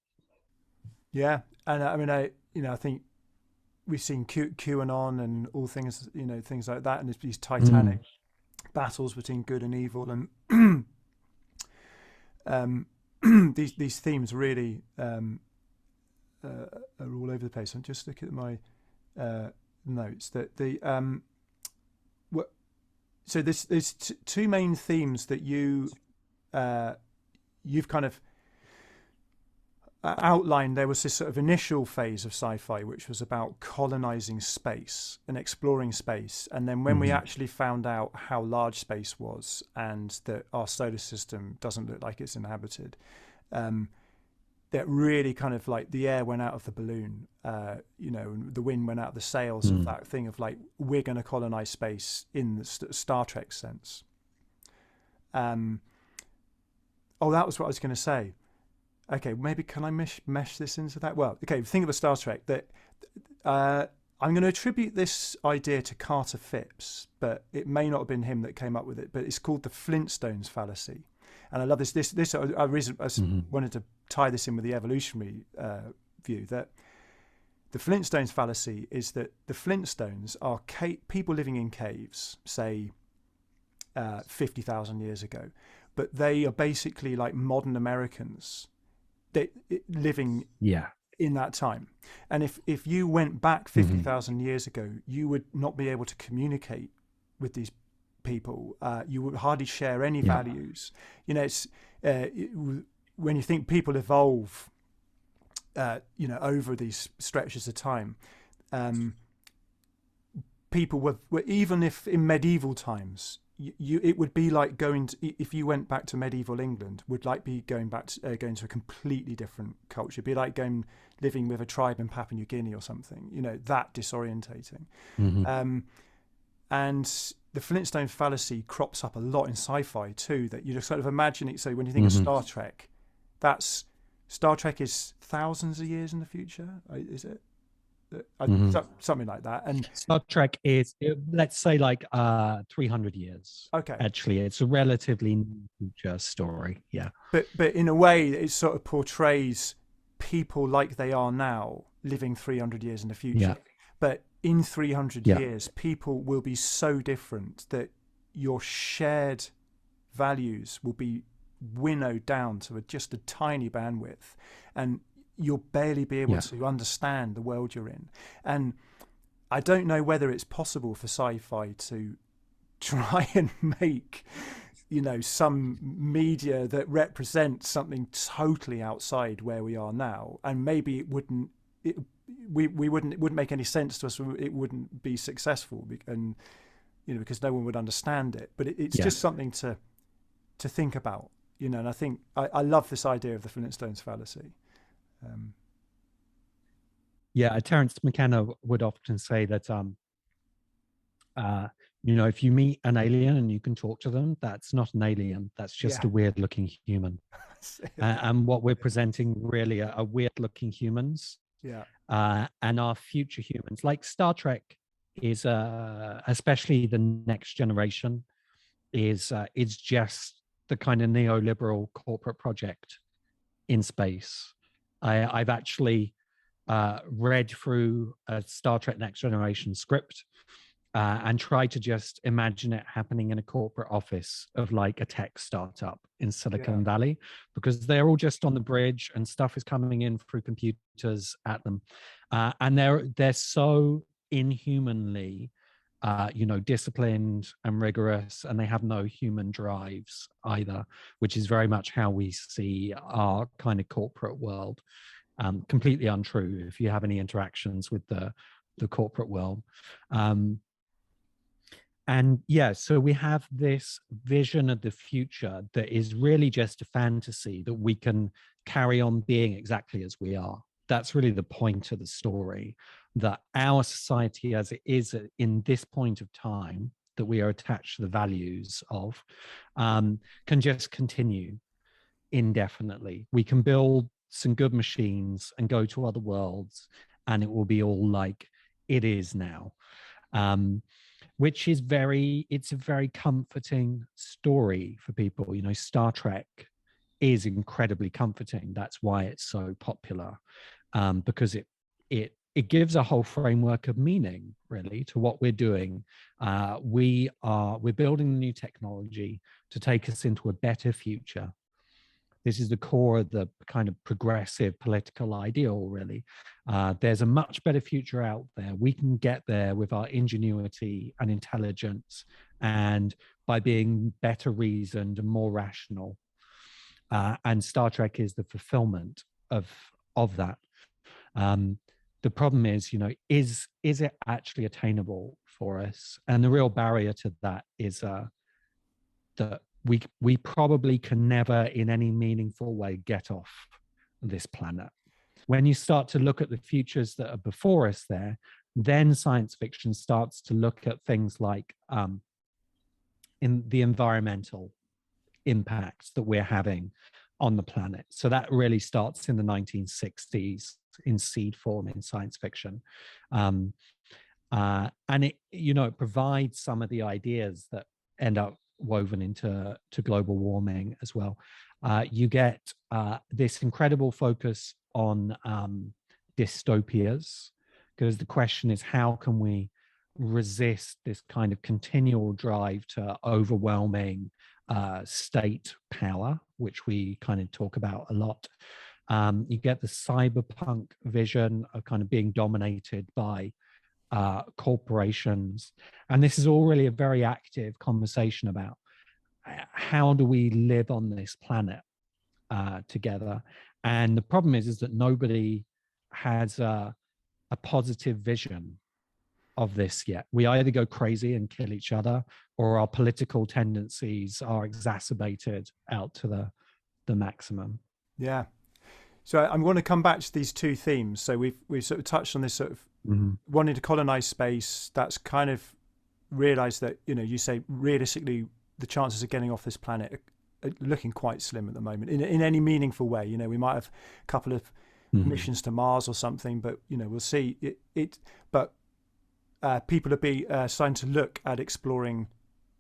S1: Yeah, and I mean, I think we've seen QAnon and all things, things like that, and there's these titanic battles between good and evil, and these themes really are all over the place. I'm just looking at my notes that so there's two main themes that you've kind of outlined. There was this sort of initial phase of sci-fi which was about colonizing space and exploring space, and then when we actually found out how large space was and that our solar system doesn't look like it's inhabited, that really kind of like the air went out of the balloon, and the wind went out of the sails of that thing of like, we're going to colonize space in the Star Trek sense. That was what I was going to say. Okay, maybe can I mesh this into that? Well, okay, think of a Star Trek that I'm going to attribute this idea to Carter Phipps, but it may not have been him that came up with it, but it's called the Flintstones fallacy. And I love this. I wanted to tie this in with the evolutionary view, that the Flintstones fallacy is that the Flintstones are people living in caves, say 50,000 years ago, but they are basically like modern Americans living in that time. And if you went back 50,000 years ago, you would not be able to communicate with these people. You would hardly share any values. It's when you think people evolve over these stretches of time, people were even if in medieval times, it would be like if you went back to medieval England, would like be going to a completely different culture. It'd be like living with a tribe in Papua New Guinea or something, that disorientating. And the Flintstone fallacy crops up a lot in sci-fi too, that you just sort of imagine it. So when you think of Star Trek, Star Trek is thousands of years in the future, is it? Something like that. And
S2: Star Trek is, let's say, like 300 years.
S1: Okay.
S2: Actually, it's a relatively new future story. Yeah.
S1: But in a way, it sort of portrays people like they are now, living 300 years in the future.
S2: Yeah.
S1: But in 300 years, people will be so different that your shared values will be winnowed down to just a tiny bandwidth, and you'll barely be able to understand the world you're in. And I don't know whether it's possible for sci-fi to try and make, some media that represents something totally outside where we are now. And maybe it wouldn't make any sense to us. It wouldn't be successful, and because no one would understand it. But it's just something to think about, and I think I love this idea of the Flintstones fallacy.
S2: Terence McKenna would often say that if you meet an alien and you can talk to them, that's not an alien, that's just a weird looking human. And what we're presenting really are weird looking humans, and our future humans. Like Star Trek is especially the next generation is just the kind of neoliberal corporate project in space. I've actually read through a Star Trek Next Generation script and tried to just imagine it happening in a corporate office of like a tech startup in Silicon Valley, because they're all just on the bridge and stuff is coming in through computers at them, and they're so inhumanly disciplined and rigorous, and they have no human drives either, which is very much how we see our kind of corporate world. completely untrue if you have any interactions with the corporate world. And yeah, so we have this vision of the future that is really just a fantasy that we can carry on being exactly as we are. That's really the point of the story, that our society as it is in this point of time that we are attached to the values of, can just continue indefinitely. We can build some good machines and go to other worlds and it will be all like it is now. Which is it's a very comforting story for people. You know, Star Trek is incredibly comforting. That's why it's so popular, because it gives a whole framework of meaning, really, to what we're doing. We're building new technology to take us into a better future. This is the core of the kind of progressive political ideal, really. There's a much better future out there. We can get there with our ingenuity and intelligence and by being better reasoned and more rational. And Star Trek is the fulfillment of that. The problem is, you know, is it actually attainable for us? And the real barrier to that is that we probably can never in any meaningful way get off this planet. When you start to look at the futures that are before us there, then science fiction starts to look at things like in the environmental impacts that we're having on the planet. So that really starts in the 1960s in seed form in science fiction. And it, you know, it provides some of the ideas that end up woven into global warming as well. You get this incredible focus on dystopias, because the question is, how can we resist this kind of continual drive to overwhelming state power, which we kind of talk about a lot. You get the cyberpunk vision of kind of being dominated by corporations. And this is all really a very active conversation about how do we live on this planet together. And the problem is that nobody has a positive vision of this yet. We either go crazy and kill each other, or our political tendencies are exacerbated out to the maximum.
S1: Yeah. So I'm going to come back to these two themes. So we've sort of touched on this sort of wanting to colonize space. That's kind of realized that, you know, you say realistically the chances of getting off this planet are looking quite slim at the moment in any meaningful way. You know, we might have a couple of missions to Mars or something, but, you know, we'll see but people are starting to look at exploring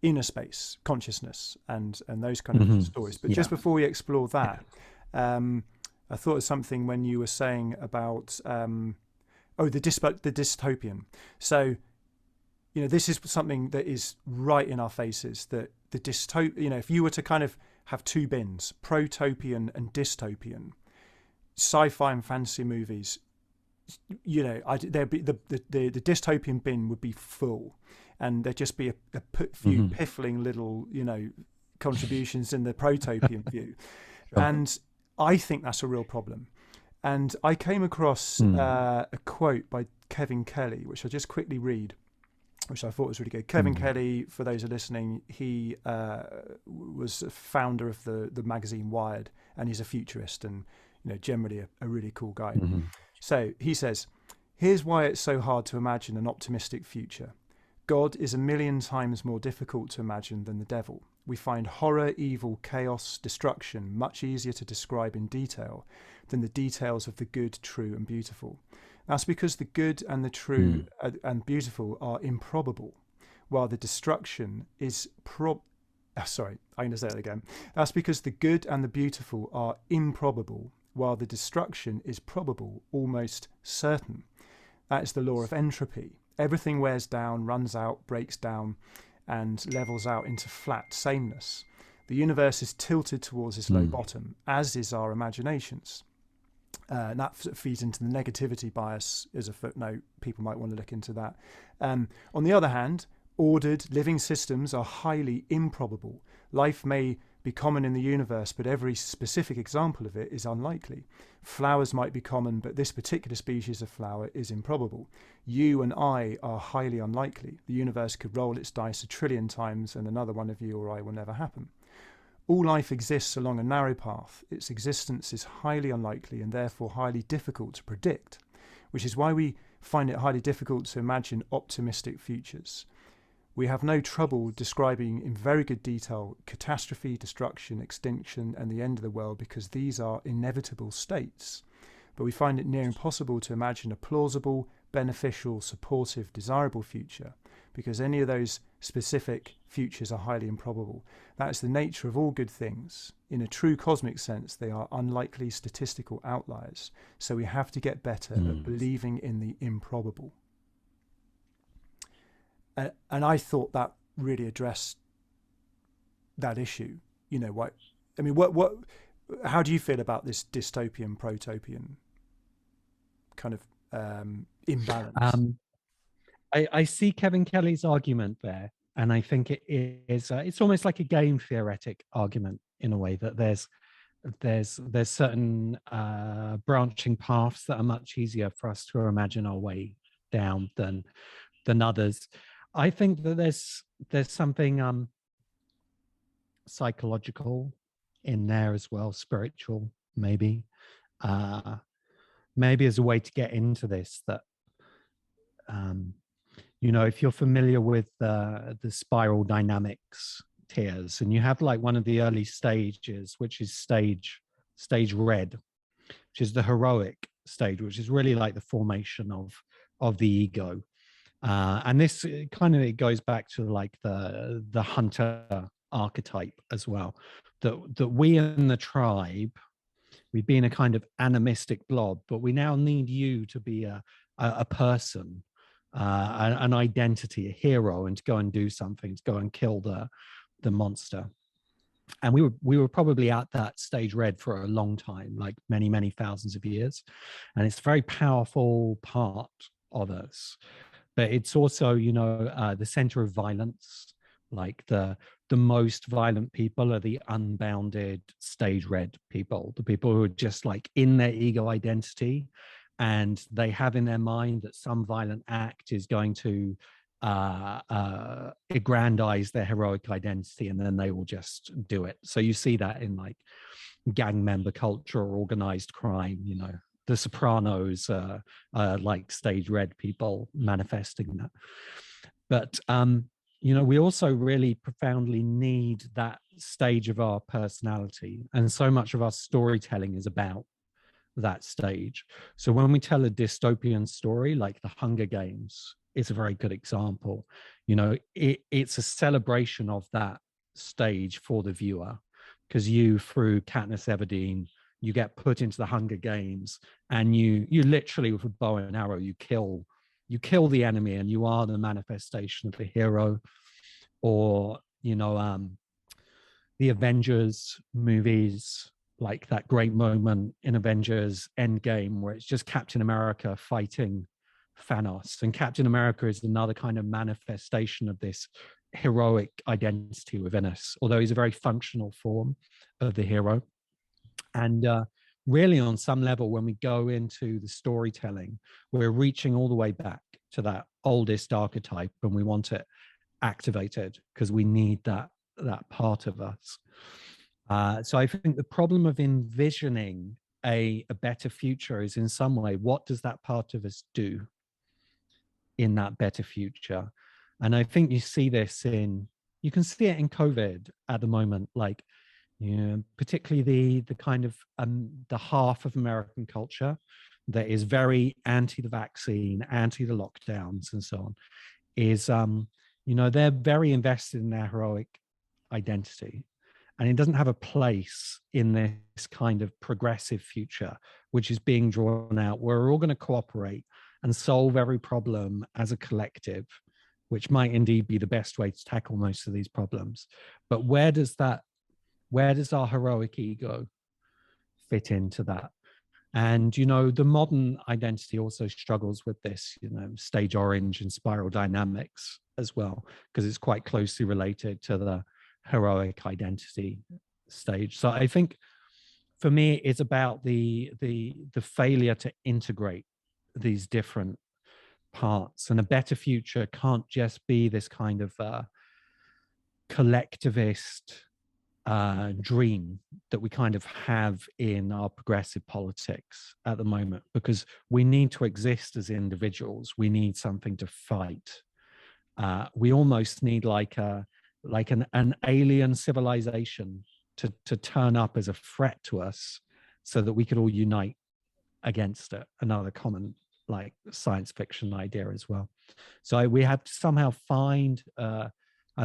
S1: inner space consciousness and those kind of stories. But just before we explore that, I thought of something when you were saying about the dystopian. So, you know, this is something that is right in our faces, that the dystopian, you know, if you were to kind of have two bins, protopian and dystopian, sci-fi and fantasy movies, you know, there'd be the dystopian bin would be full, and there'd just be a few piffling little, you know, contributions in the protopian view. Sure. And I think that's a real problem. And I came across a quote by Kevin Kelly, which I'll just quickly read, which I thought was really good. Kevin Kelly, for those who are listening, he was a founder of the magazine Wired, and he's a futurist and, you know, generally a really cool guy. So he says, here's why it's so hard to imagine an optimistic future. God is 1,000,000 times more difficult to imagine than the devil. We find horror, evil, chaos, destruction much easier to describe in detail than the details of the good, true, and beautiful. That's because the good and the true and beautiful are improbable, while the destruction is sorry, I'm going to say it again. That's because the good and the beautiful are improbable, while the destruction is probable, almost certain. That is the law of entropy. Everything wears down, runs out, breaks down, and levels out into flat sameness. The universe is tilted towards its low bottom, as is our imaginations. And that feeds into the negativity bias as a footnote. People might want to look into that. On the other hand, ordered living systems are highly improbable. Life may be common in the universe, but every specific example of it is unlikely. Flowers might be common, but this particular species of flower is improbable. You and I are highly unlikely. The universe could roll its dice 1 trillion times and another one of you or I will never happen. All life exists along a narrow path. Its existence is highly unlikely and therefore highly difficult to predict, which is why we find it highly difficult to imagine optimistic futures. We have no trouble describing in very good detail catastrophe, destruction, extinction, and the end of the world, because these are inevitable states. But we find it near impossible to imagine a plausible, beneficial, supportive, desirable future, because any of those specific futures are highly improbable. That is the nature of all good things. In a true cosmic sense, they are unlikely statistical outliers. So we have to get better at believing in the improbable. And I thought that really addressed that issue. You know, what I mean, how do you feel about this dystopian, protopian kind of imbalance?
S2: I see Kevin Kelly's argument there, and I think it is it's almost like a game theoretic argument in a way, that there's certain branching paths that are much easier for us to imagine our way down than others. I think that there's something psychological in there as well, spiritual maybe as a way to get into this, that you know, if you're familiar with the spiral dynamics tiers, and you have like one of the early stages, which is stage red, which is the heroic stage, which is really like the formation of the ego. And this kind of, it goes back to like the hunter archetype as well, that we in the tribe, we've been a kind of animistic blob, but we now need you to be a person, an identity, a hero, and to go and do something, to go and kill the monster. And we were probably at that stage red for a long time, like many thousands of years, and it's a very powerful part of us. But it's also, you know, the center of violence. Like the most violent people are the unbounded stage red people, the people who are just like in their ego identity, and they have in their mind that some violent act is going to aggrandize their heroic identity, and then they will just do it. So you see that in like gang member culture or organized crime, you know. The Sopranos like stage red people manifesting that. But, you know, we also really profoundly need that stage of our personality. And so much of our storytelling is about that stage. So when we tell a dystopian story, like The Hunger Games, it's a very good example. You know, it's a celebration of that stage for the viewer, because you, through Katniss Everdeen, you get put into the Hunger Games, and you literally, with a bow and arrow, you kill the enemy, and you are the manifestation of the hero. Or, you know, the Avengers movies, like that great moment in Avengers Endgame where it's just Captain America fighting Thanos, and Captain America is another kind of manifestation of this heroic identity within us, although he's a very functional form of the hero. And really, on some level, when we go into the storytelling, we're reaching all the way back to that oldest archetype, and we want it activated because we need that part of us. So I think the problem of envisioning a better future is, in some way, what does that part of us do in that better future? And I think you see this you can see it in COVID at the moment, like, you know, particularly the kind of the half of American culture that is very anti the vaccine, anti the lockdowns, and so on, is you know, they're very invested in their heroic identity, and it doesn't have a place in this kind of progressive future which is being drawn out, where we're all going to cooperate and solve every problem as a collective, which might indeed be the best way to tackle most of these problems. But where does our heroic ego fit into that? And, you know, the modern identity also struggles with this, you know, stage orange and spiral dynamics as well, because it's quite closely related to the heroic identity stage. So I think for me, it's about the failure to integrate these different parts, and a better future can't just be this kind of collectivist dream that we kind of have in our progressive politics at the moment, because we need to exist as individuals. We need something to fight. We almost need like an alien civilization to turn up as a threat to us, so that we could all unite against it. Another common like science fiction idea as well. So we have to somehow find a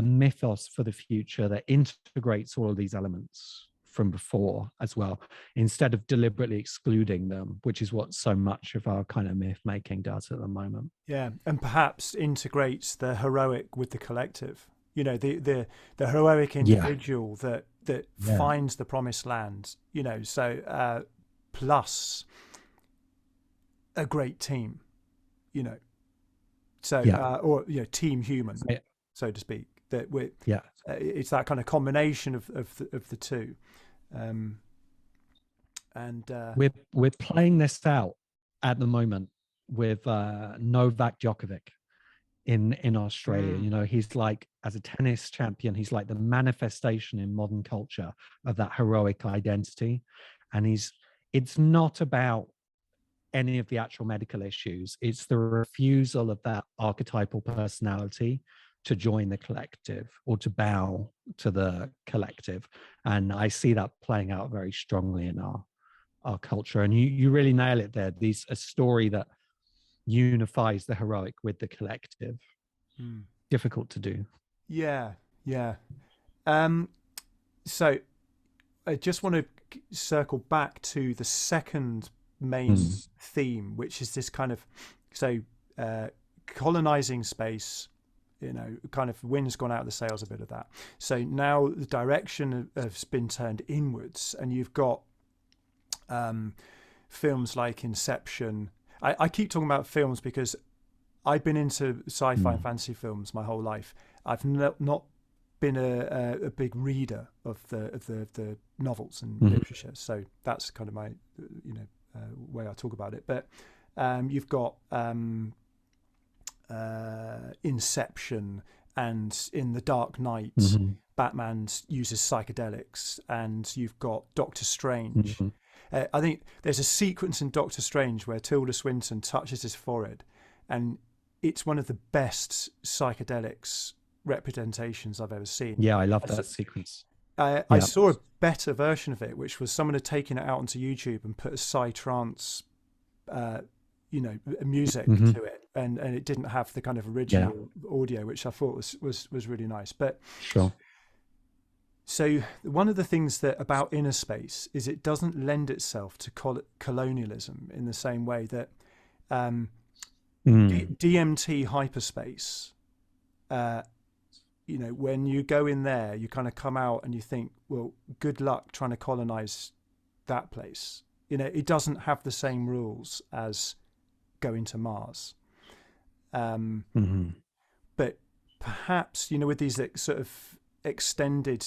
S2: mythos for the future that integrates all of these elements from before as well, instead of deliberately excluding them, which is what so much of our kind of myth making does at the moment.
S1: Yeah, and perhaps integrates the heroic with the collective. You know, the heroic individual that finds the promised land. You know, so plus a great team. You know, so or you know, team human, so to speak. That we're it's that kind of combination of the two. And
S2: we're playing this out at the moment with Novak Djokovic in Australia. You know, he's like, as a tennis champion, he's like the manifestation in modern culture of that heroic identity. And it's not about any of the actual medical issues. It's the refusal of that archetypal personality to join the collective or to bow to the collective. And I see that playing out very strongly in our culture. And you really nail it there. A story that unifies the heroic with the collective. Difficult to do.
S1: Yeah. So I just want to circle back to the second main theme, which is this kind of colonizing space. You know, kind of wind's gone out of the sails a bit of that. So now the direction has been turned inwards, and you've got films like Inception. I keep talking about films because I've been into sci-fi and fantasy films my whole life. I've not been a big reader of the novels and literature, so that's kind of my way I talk about it. But you've got Inception, and in The Dark Knight, Batman uses psychedelics, and you've got Doctor Strange. I think there's a sequence in Doctor Strange where Tilda Swinton touches his forehead, and it's one of the best psychedelics representations I've ever seen.
S2: Yeah, I love that sequence.
S1: I saw a better version of it, which was someone had taken it out onto YouTube and put a psytrance music to it, and it didn't have the kind of original audio, which I thought was really nice. But
S2: sure.
S1: So one of the things that about inner space is it doesn't lend itself to colonialism in the same way that DMT hyperspace, when you go in there, you kind of come out and you think, well, good luck trying to colonize that place. You know, it doesn't have the same rules as going to Mars. But perhaps, with these sort of extended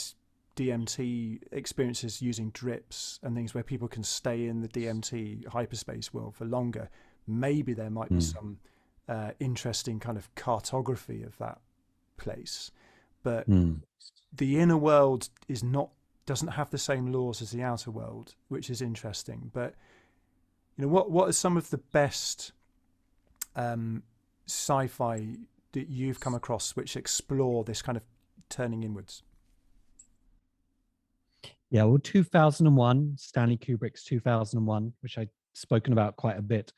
S1: DMT experiences using drips and things where people can stay in the DMT hyperspace world for longer, maybe there might be some interesting kind of cartography of that place. But the inner world doesn't have the same laws as the outer world, which is interesting. But what are some of the best sci-fi that you've come across which explore this kind of turning inwards?
S2: Yeah, well, 2001, Stanley Kubrick's 2001, which I've spoken about quite a bit,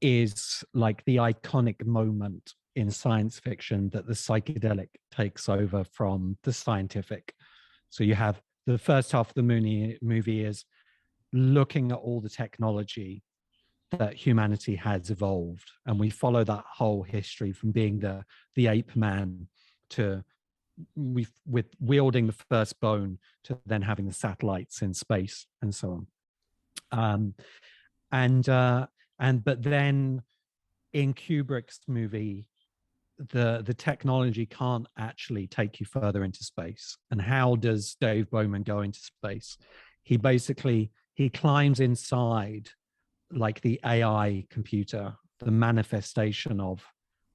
S2: is like the iconic moment in science fiction that the psychedelic takes over from the scientific. So you have the first half of the movie is looking at all the technology that humanity has evolved, and we follow that whole history from being the ape man to with wielding the first bone to then having the satellites in space and so on. But then in Kubrick's movie, the technology can't actually take you further into space. And how does Dave Bowman go into space? He climbs inside like the AI computer, the manifestation of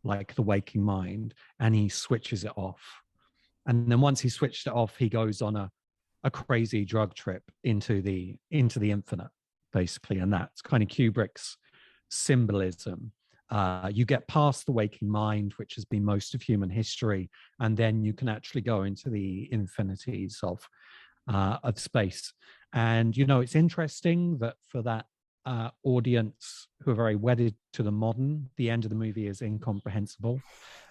S2: like the waking mind, and he switches it off. And then once he switched it off, he goes on a crazy drug trip into the infinite, basically. And that's kind of Kubrick's symbolism. You get past the waking mind, which has been most of human history, and then you can actually go into the infinities of space. And it's interesting that for that audience who are very wedded to the modern, the end of the movie is incomprehensible.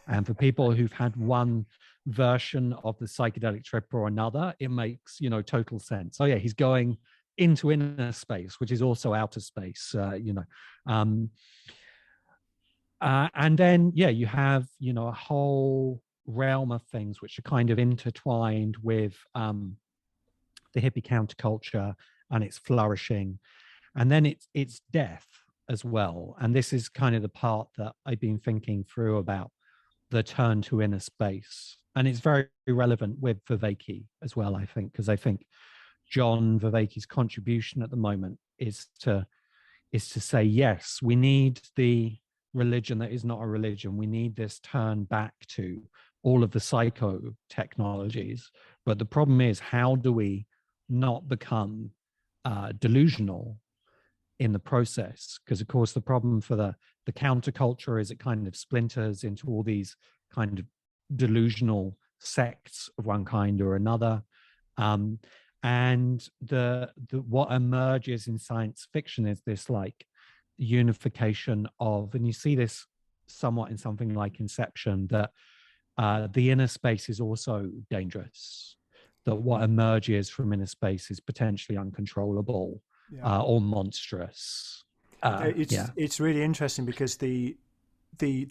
S2: And for people who've had one version of the psychedelic trip or another, it makes total sense. Oh yeah, he's going into inner space, which is also outer space. And then you have a whole realm of things which are kind of intertwined with the hippie counterculture and its flourishing, and then it's death as well. And this is kind of the part that I've been thinking through about the turn to inner space, and it's very relevant with Vervaeke as well, I think, because I think John Vervaeke's contribution at the moment is to say, yes, we need the religion that is not a religion. We need this turn back to all of the psycho technologies. But the problem is, how do we not become delusional in the process? Because, of course, the problem for the counterculture is it kind of splinters into all these kind of delusional sects of one kind or another. And the what emerges in science fiction is this like unification of, and you see this somewhat in something like Inception, that the inner space is also dangerous, that what emerges from inner space is potentially uncontrollable or monstrous.
S1: It's really interesting because the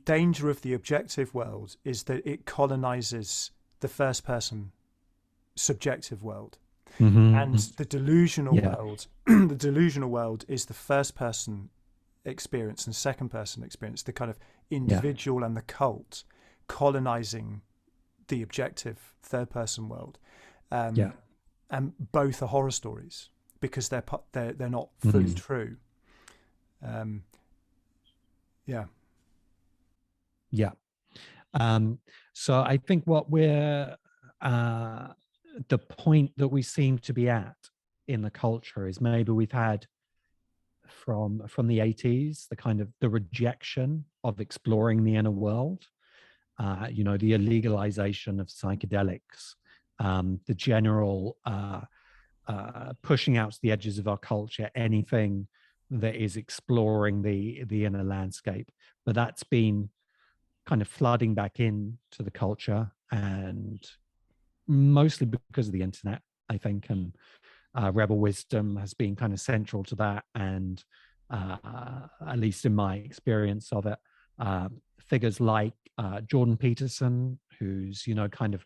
S1: danger of the objective world is that it colonizes the first person subjective world. And the delusional world, the delusional world is the first person experience and second person experience, the kind of individual and the cult colonizing the objective third person world. And both are horror stories because they're not fully true.
S2: So I think what we're the point that we seem to be at in the culture is maybe we've had from the 80s the kind of the rejection of exploring the inner world, the illegalization of psychedelics, the general pushing out to the edges of our culture anything that is exploring the inner landscape. But that's been kind of flooding back into the culture, and mostly because of the internet, I think, and rebel wisdom has been kind of central to that. And at least in my experience of it, figures like Jordan Peterson, who's kind of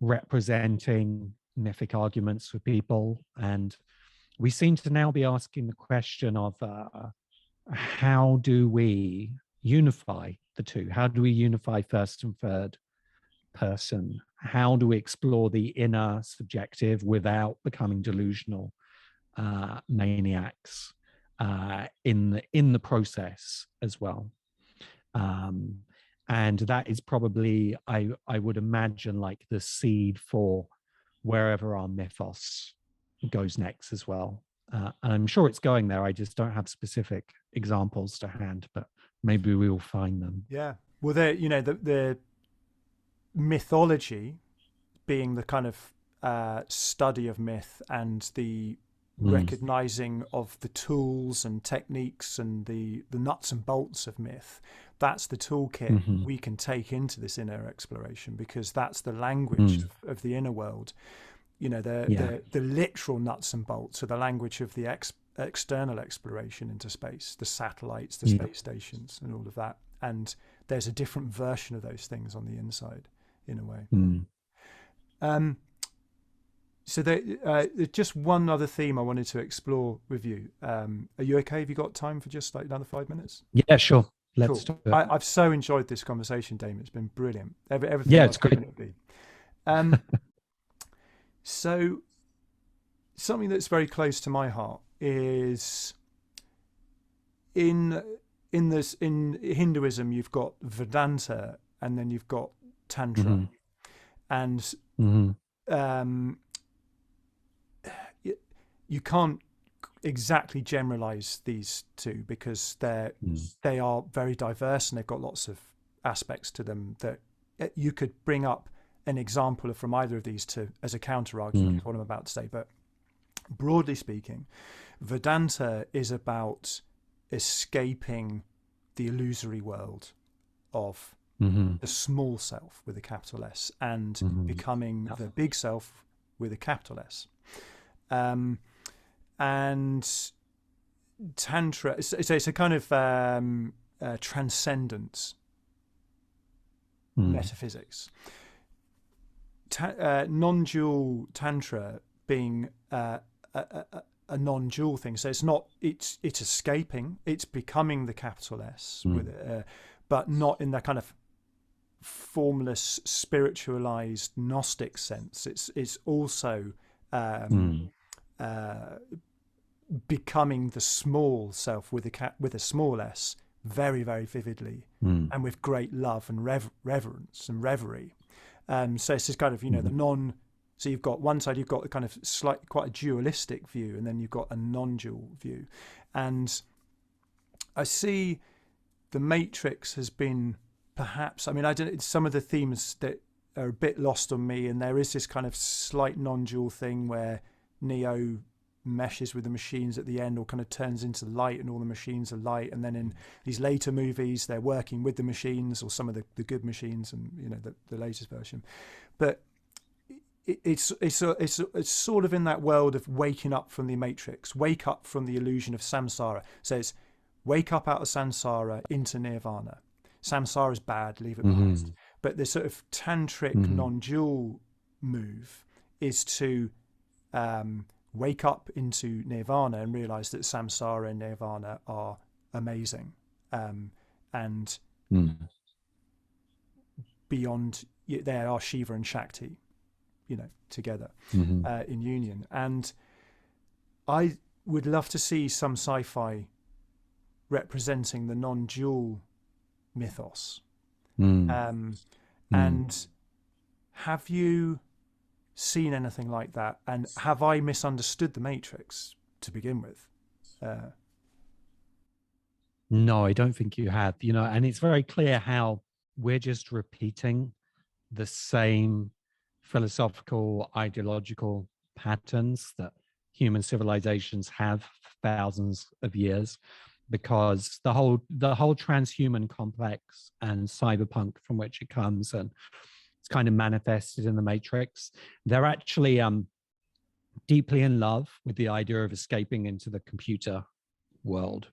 S2: representing mythic arguments for people. And we seem to now be asking the question of how do we unify the two? How do we unify first and third person? How do we explore the inner subjective without becoming delusional maniacs in the process as well? And that is probably, I would imagine, like the seed for wherever our mythos goes next as well. And I'm sure it's going there. I just don't have specific examples to hand, but maybe we will find them.
S1: Yeah. Well, the mythology being the kind of study of myth and the recognizing of the tools and techniques and the nuts and bolts of myth, that's the toolkit we can take into this inner exploration, because that's the language of the inner world. The literal nuts and bolts are the language of the external exploration into space, the satellites, the space stations, and all of that. And there's a different version of those things on the inside, in a way. So just one other theme I wanted to explore with you. Are you okay? Have you got time for just like another 5 minutes?
S2: Yeah, sure. let's
S1: Cool.
S2: do it.
S1: I've so enjoyed this conversation, Damien. It's been brilliant. Everything
S2: Yeah,
S1: I
S2: it's
S1: was
S2: great.
S1: hoping it would be. So something that's very close to my heart is in Hinduism you've got Vedanta and then you've got Tantra,
S2: Mm-hmm.
S1: and
S2: Mm-hmm.
S1: You can't exactly generalize these two because they are very diverse and they've got lots of aspects to them that you could bring up an example from either of these to as a counter argument to what I'm about to say. But broadly speaking, Vedanta is about escaping the illusory world of the small self with a capital S and becoming the big self with a capital S. And Tantra, so it's a kind of transcendent metaphysics. Non-dual Tantra being a non-dual thing, so it's escaping, it's becoming the capital S with it, but not in that kind of formless, spiritualized Gnostic sense. It's also becoming the small self with a small s, very, very vividly, and with great love and reverence and reverie. So it's this kind of, the non. So you've got one side, you've got a kind of quite a dualistic view, and then you've got a non-dual view. And I see the Matrix has been perhaps, I don't, some of the themes that are a bit lost on me, and there is this kind of slight non-dual thing where Neo meshes with the machines at the end, or kind of turns into light and all the machines are light, and then in these later movies they're working with the machines, or some of the good machines, and the latest version. But it's sort of in that world of waking up from the Matrix, wake up from the illusion of samsara. So it's wake up out of samsara into nirvana. Samsara is bad, leave it behind. But the sort of tantric non-dual move is to wake up into nirvana and realize that samsara and nirvana are amazing, and beyond, there are Shiva and Shakti, together in union. And I would love to see some sci-fi representing the non-dual mythos. And have you seen anything like that? And have I misunderstood the Matrix to begin with?
S2: No, I don't think you have. And it's very clear how we're just repeating the same philosophical, ideological patterns that human civilizations have for thousands of years, because the whole transhuman complex and cyberpunk from which it comes, and it's kind of manifested in the Matrix. They're actually deeply in love with the idea of escaping into the computer world,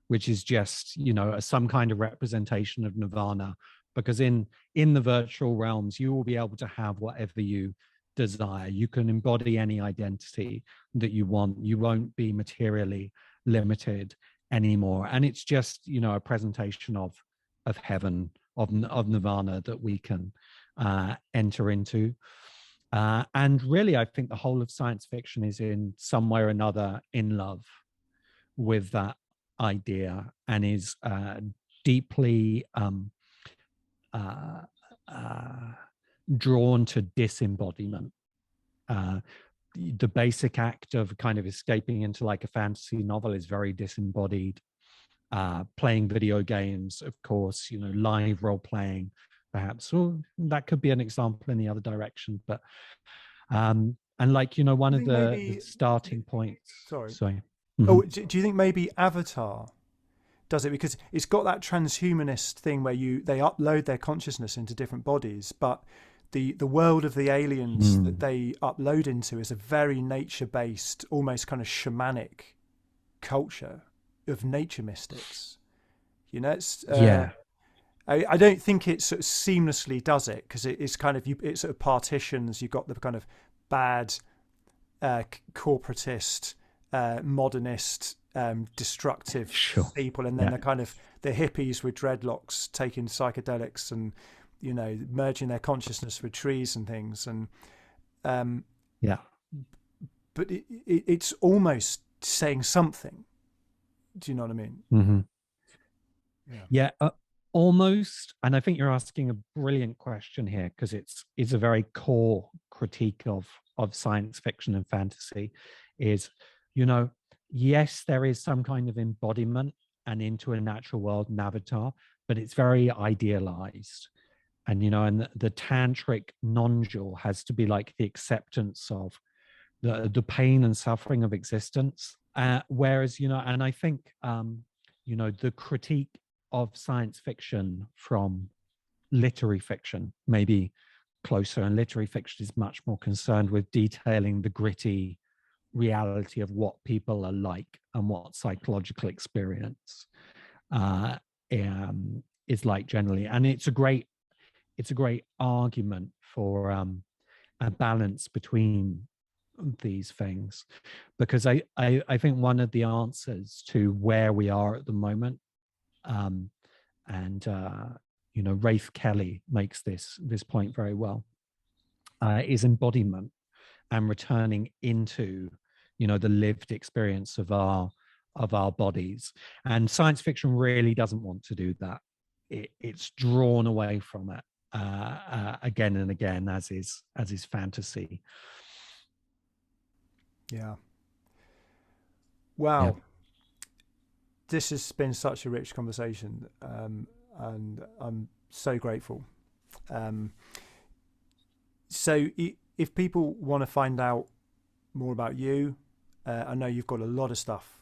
S2: which is just some kind of representation of nirvana, because in the virtual realms you will be able to have whatever you desire. You can embody any identity that you want. You won't be materially limited anymore, and it's just a presentation of heaven, of nirvana that we can enter into. And really, I think the whole of science fiction is in some way or another in love with that idea, and is deeply drawn to disembodiment. The basic act of kind of escaping into like a fantasy novel is very disembodied. Playing video games, of course, live role playing, perhaps, or that could be an example in the other direction. But and one of the starting points. Sorry.
S1: Oh, do you think maybe Avatar does it? Because it's got that transhumanist thing where they upload their consciousness into different bodies, but the world of the aliens that they upload into is a very nature-based, almost kind of shamanic culture of nature mystics. It's I don't think it sort of seamlessly does it, because it's kind of it sort of partitions. You've got the kind of bad corporatist modernist destructive
S2: Sure.
S1: people, and then the hippies with dreadlocks taking psychedelics and merging their consciousness with trees and things, and but it's almost saying something. Do you know what I mean?
S2: Mm-hmm. Almost. And I think you're asking a brilliant question here, because it's a very core critique of science fiction and fantasy. Is, yes, there is some kind of embodiment and into a natural world and avatar, but it's very idealized. And and the tantric non-dual has to be like the acceptance of the pain and suffering of existence. Whereas and I think the critique of science fiction from literary fiction maybe closer, and literary fiction is much more concerned with detailing the gritty reality of what people are like and what psychological experience is like generally. And it's a great argument for a balance between these things, because I think one of the answers to where we are at the moment, Rafe Kelly makes this point very well, is embodiment and returning into the lived experience of our bodies. And science fiction really doesn't want to do that. It's drawn away from it again and again, as is fantasy.
S1: Wow. This has been such a rich conversation, and I'm so grateful. So if people want to find out more about you, I know you've got a lot of stuff,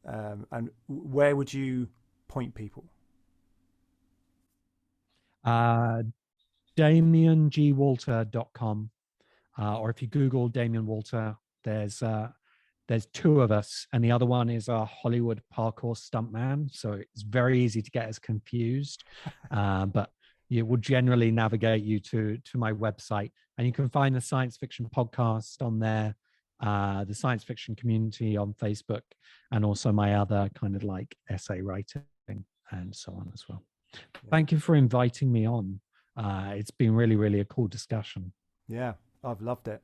S1: and where would you point people?
S2: DamienGWalter.com, or if you Google Damien Walter, there's two of us, and the other one is a Hollywood parkour stuntman, so it's very easy to get us confused. But it will generally navigate you to my website, and you can find the Science Fiction Podcast on there, the Science Fiction Community on Facebook, and also my other kind of like essay writing and so on as well. Thank you for inviting me on. It's been really, really a cool discussion.
S1: Yeah, I've loved it.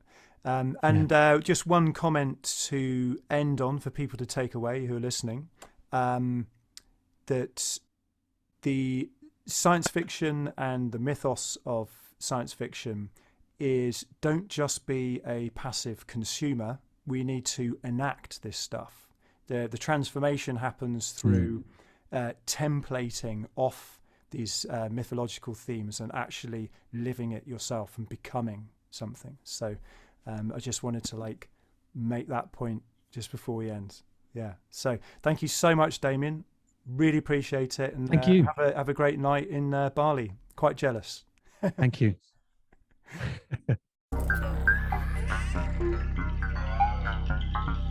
S1: Just one comment to end on for people to take away who are listening, that the science fiction and the mythos of science fiction is, don't just be a passive consumer. We need to enact this stuff. The transformation happens through templating off these mythological themes and actually living it yourself and becoming something. So I just wanted to make that point just before we end. So thank you so much, Damien. Really appreciate it. And
S2: thank you.
S1: Have a great night in Bali. Quite jealous.
S2: Thank you.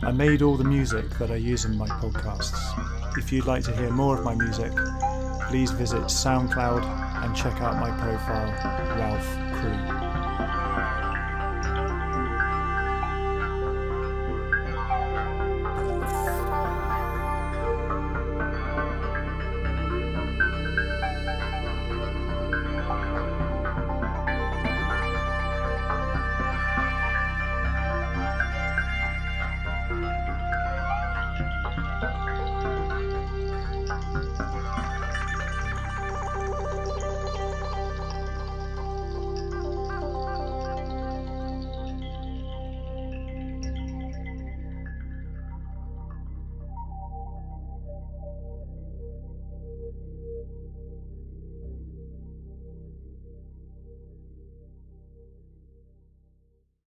S1: I made all the music that I use in my podcasts. If you'd like to hear more of my music, please visit SoundCloud and check out my profile, Ralph Crew.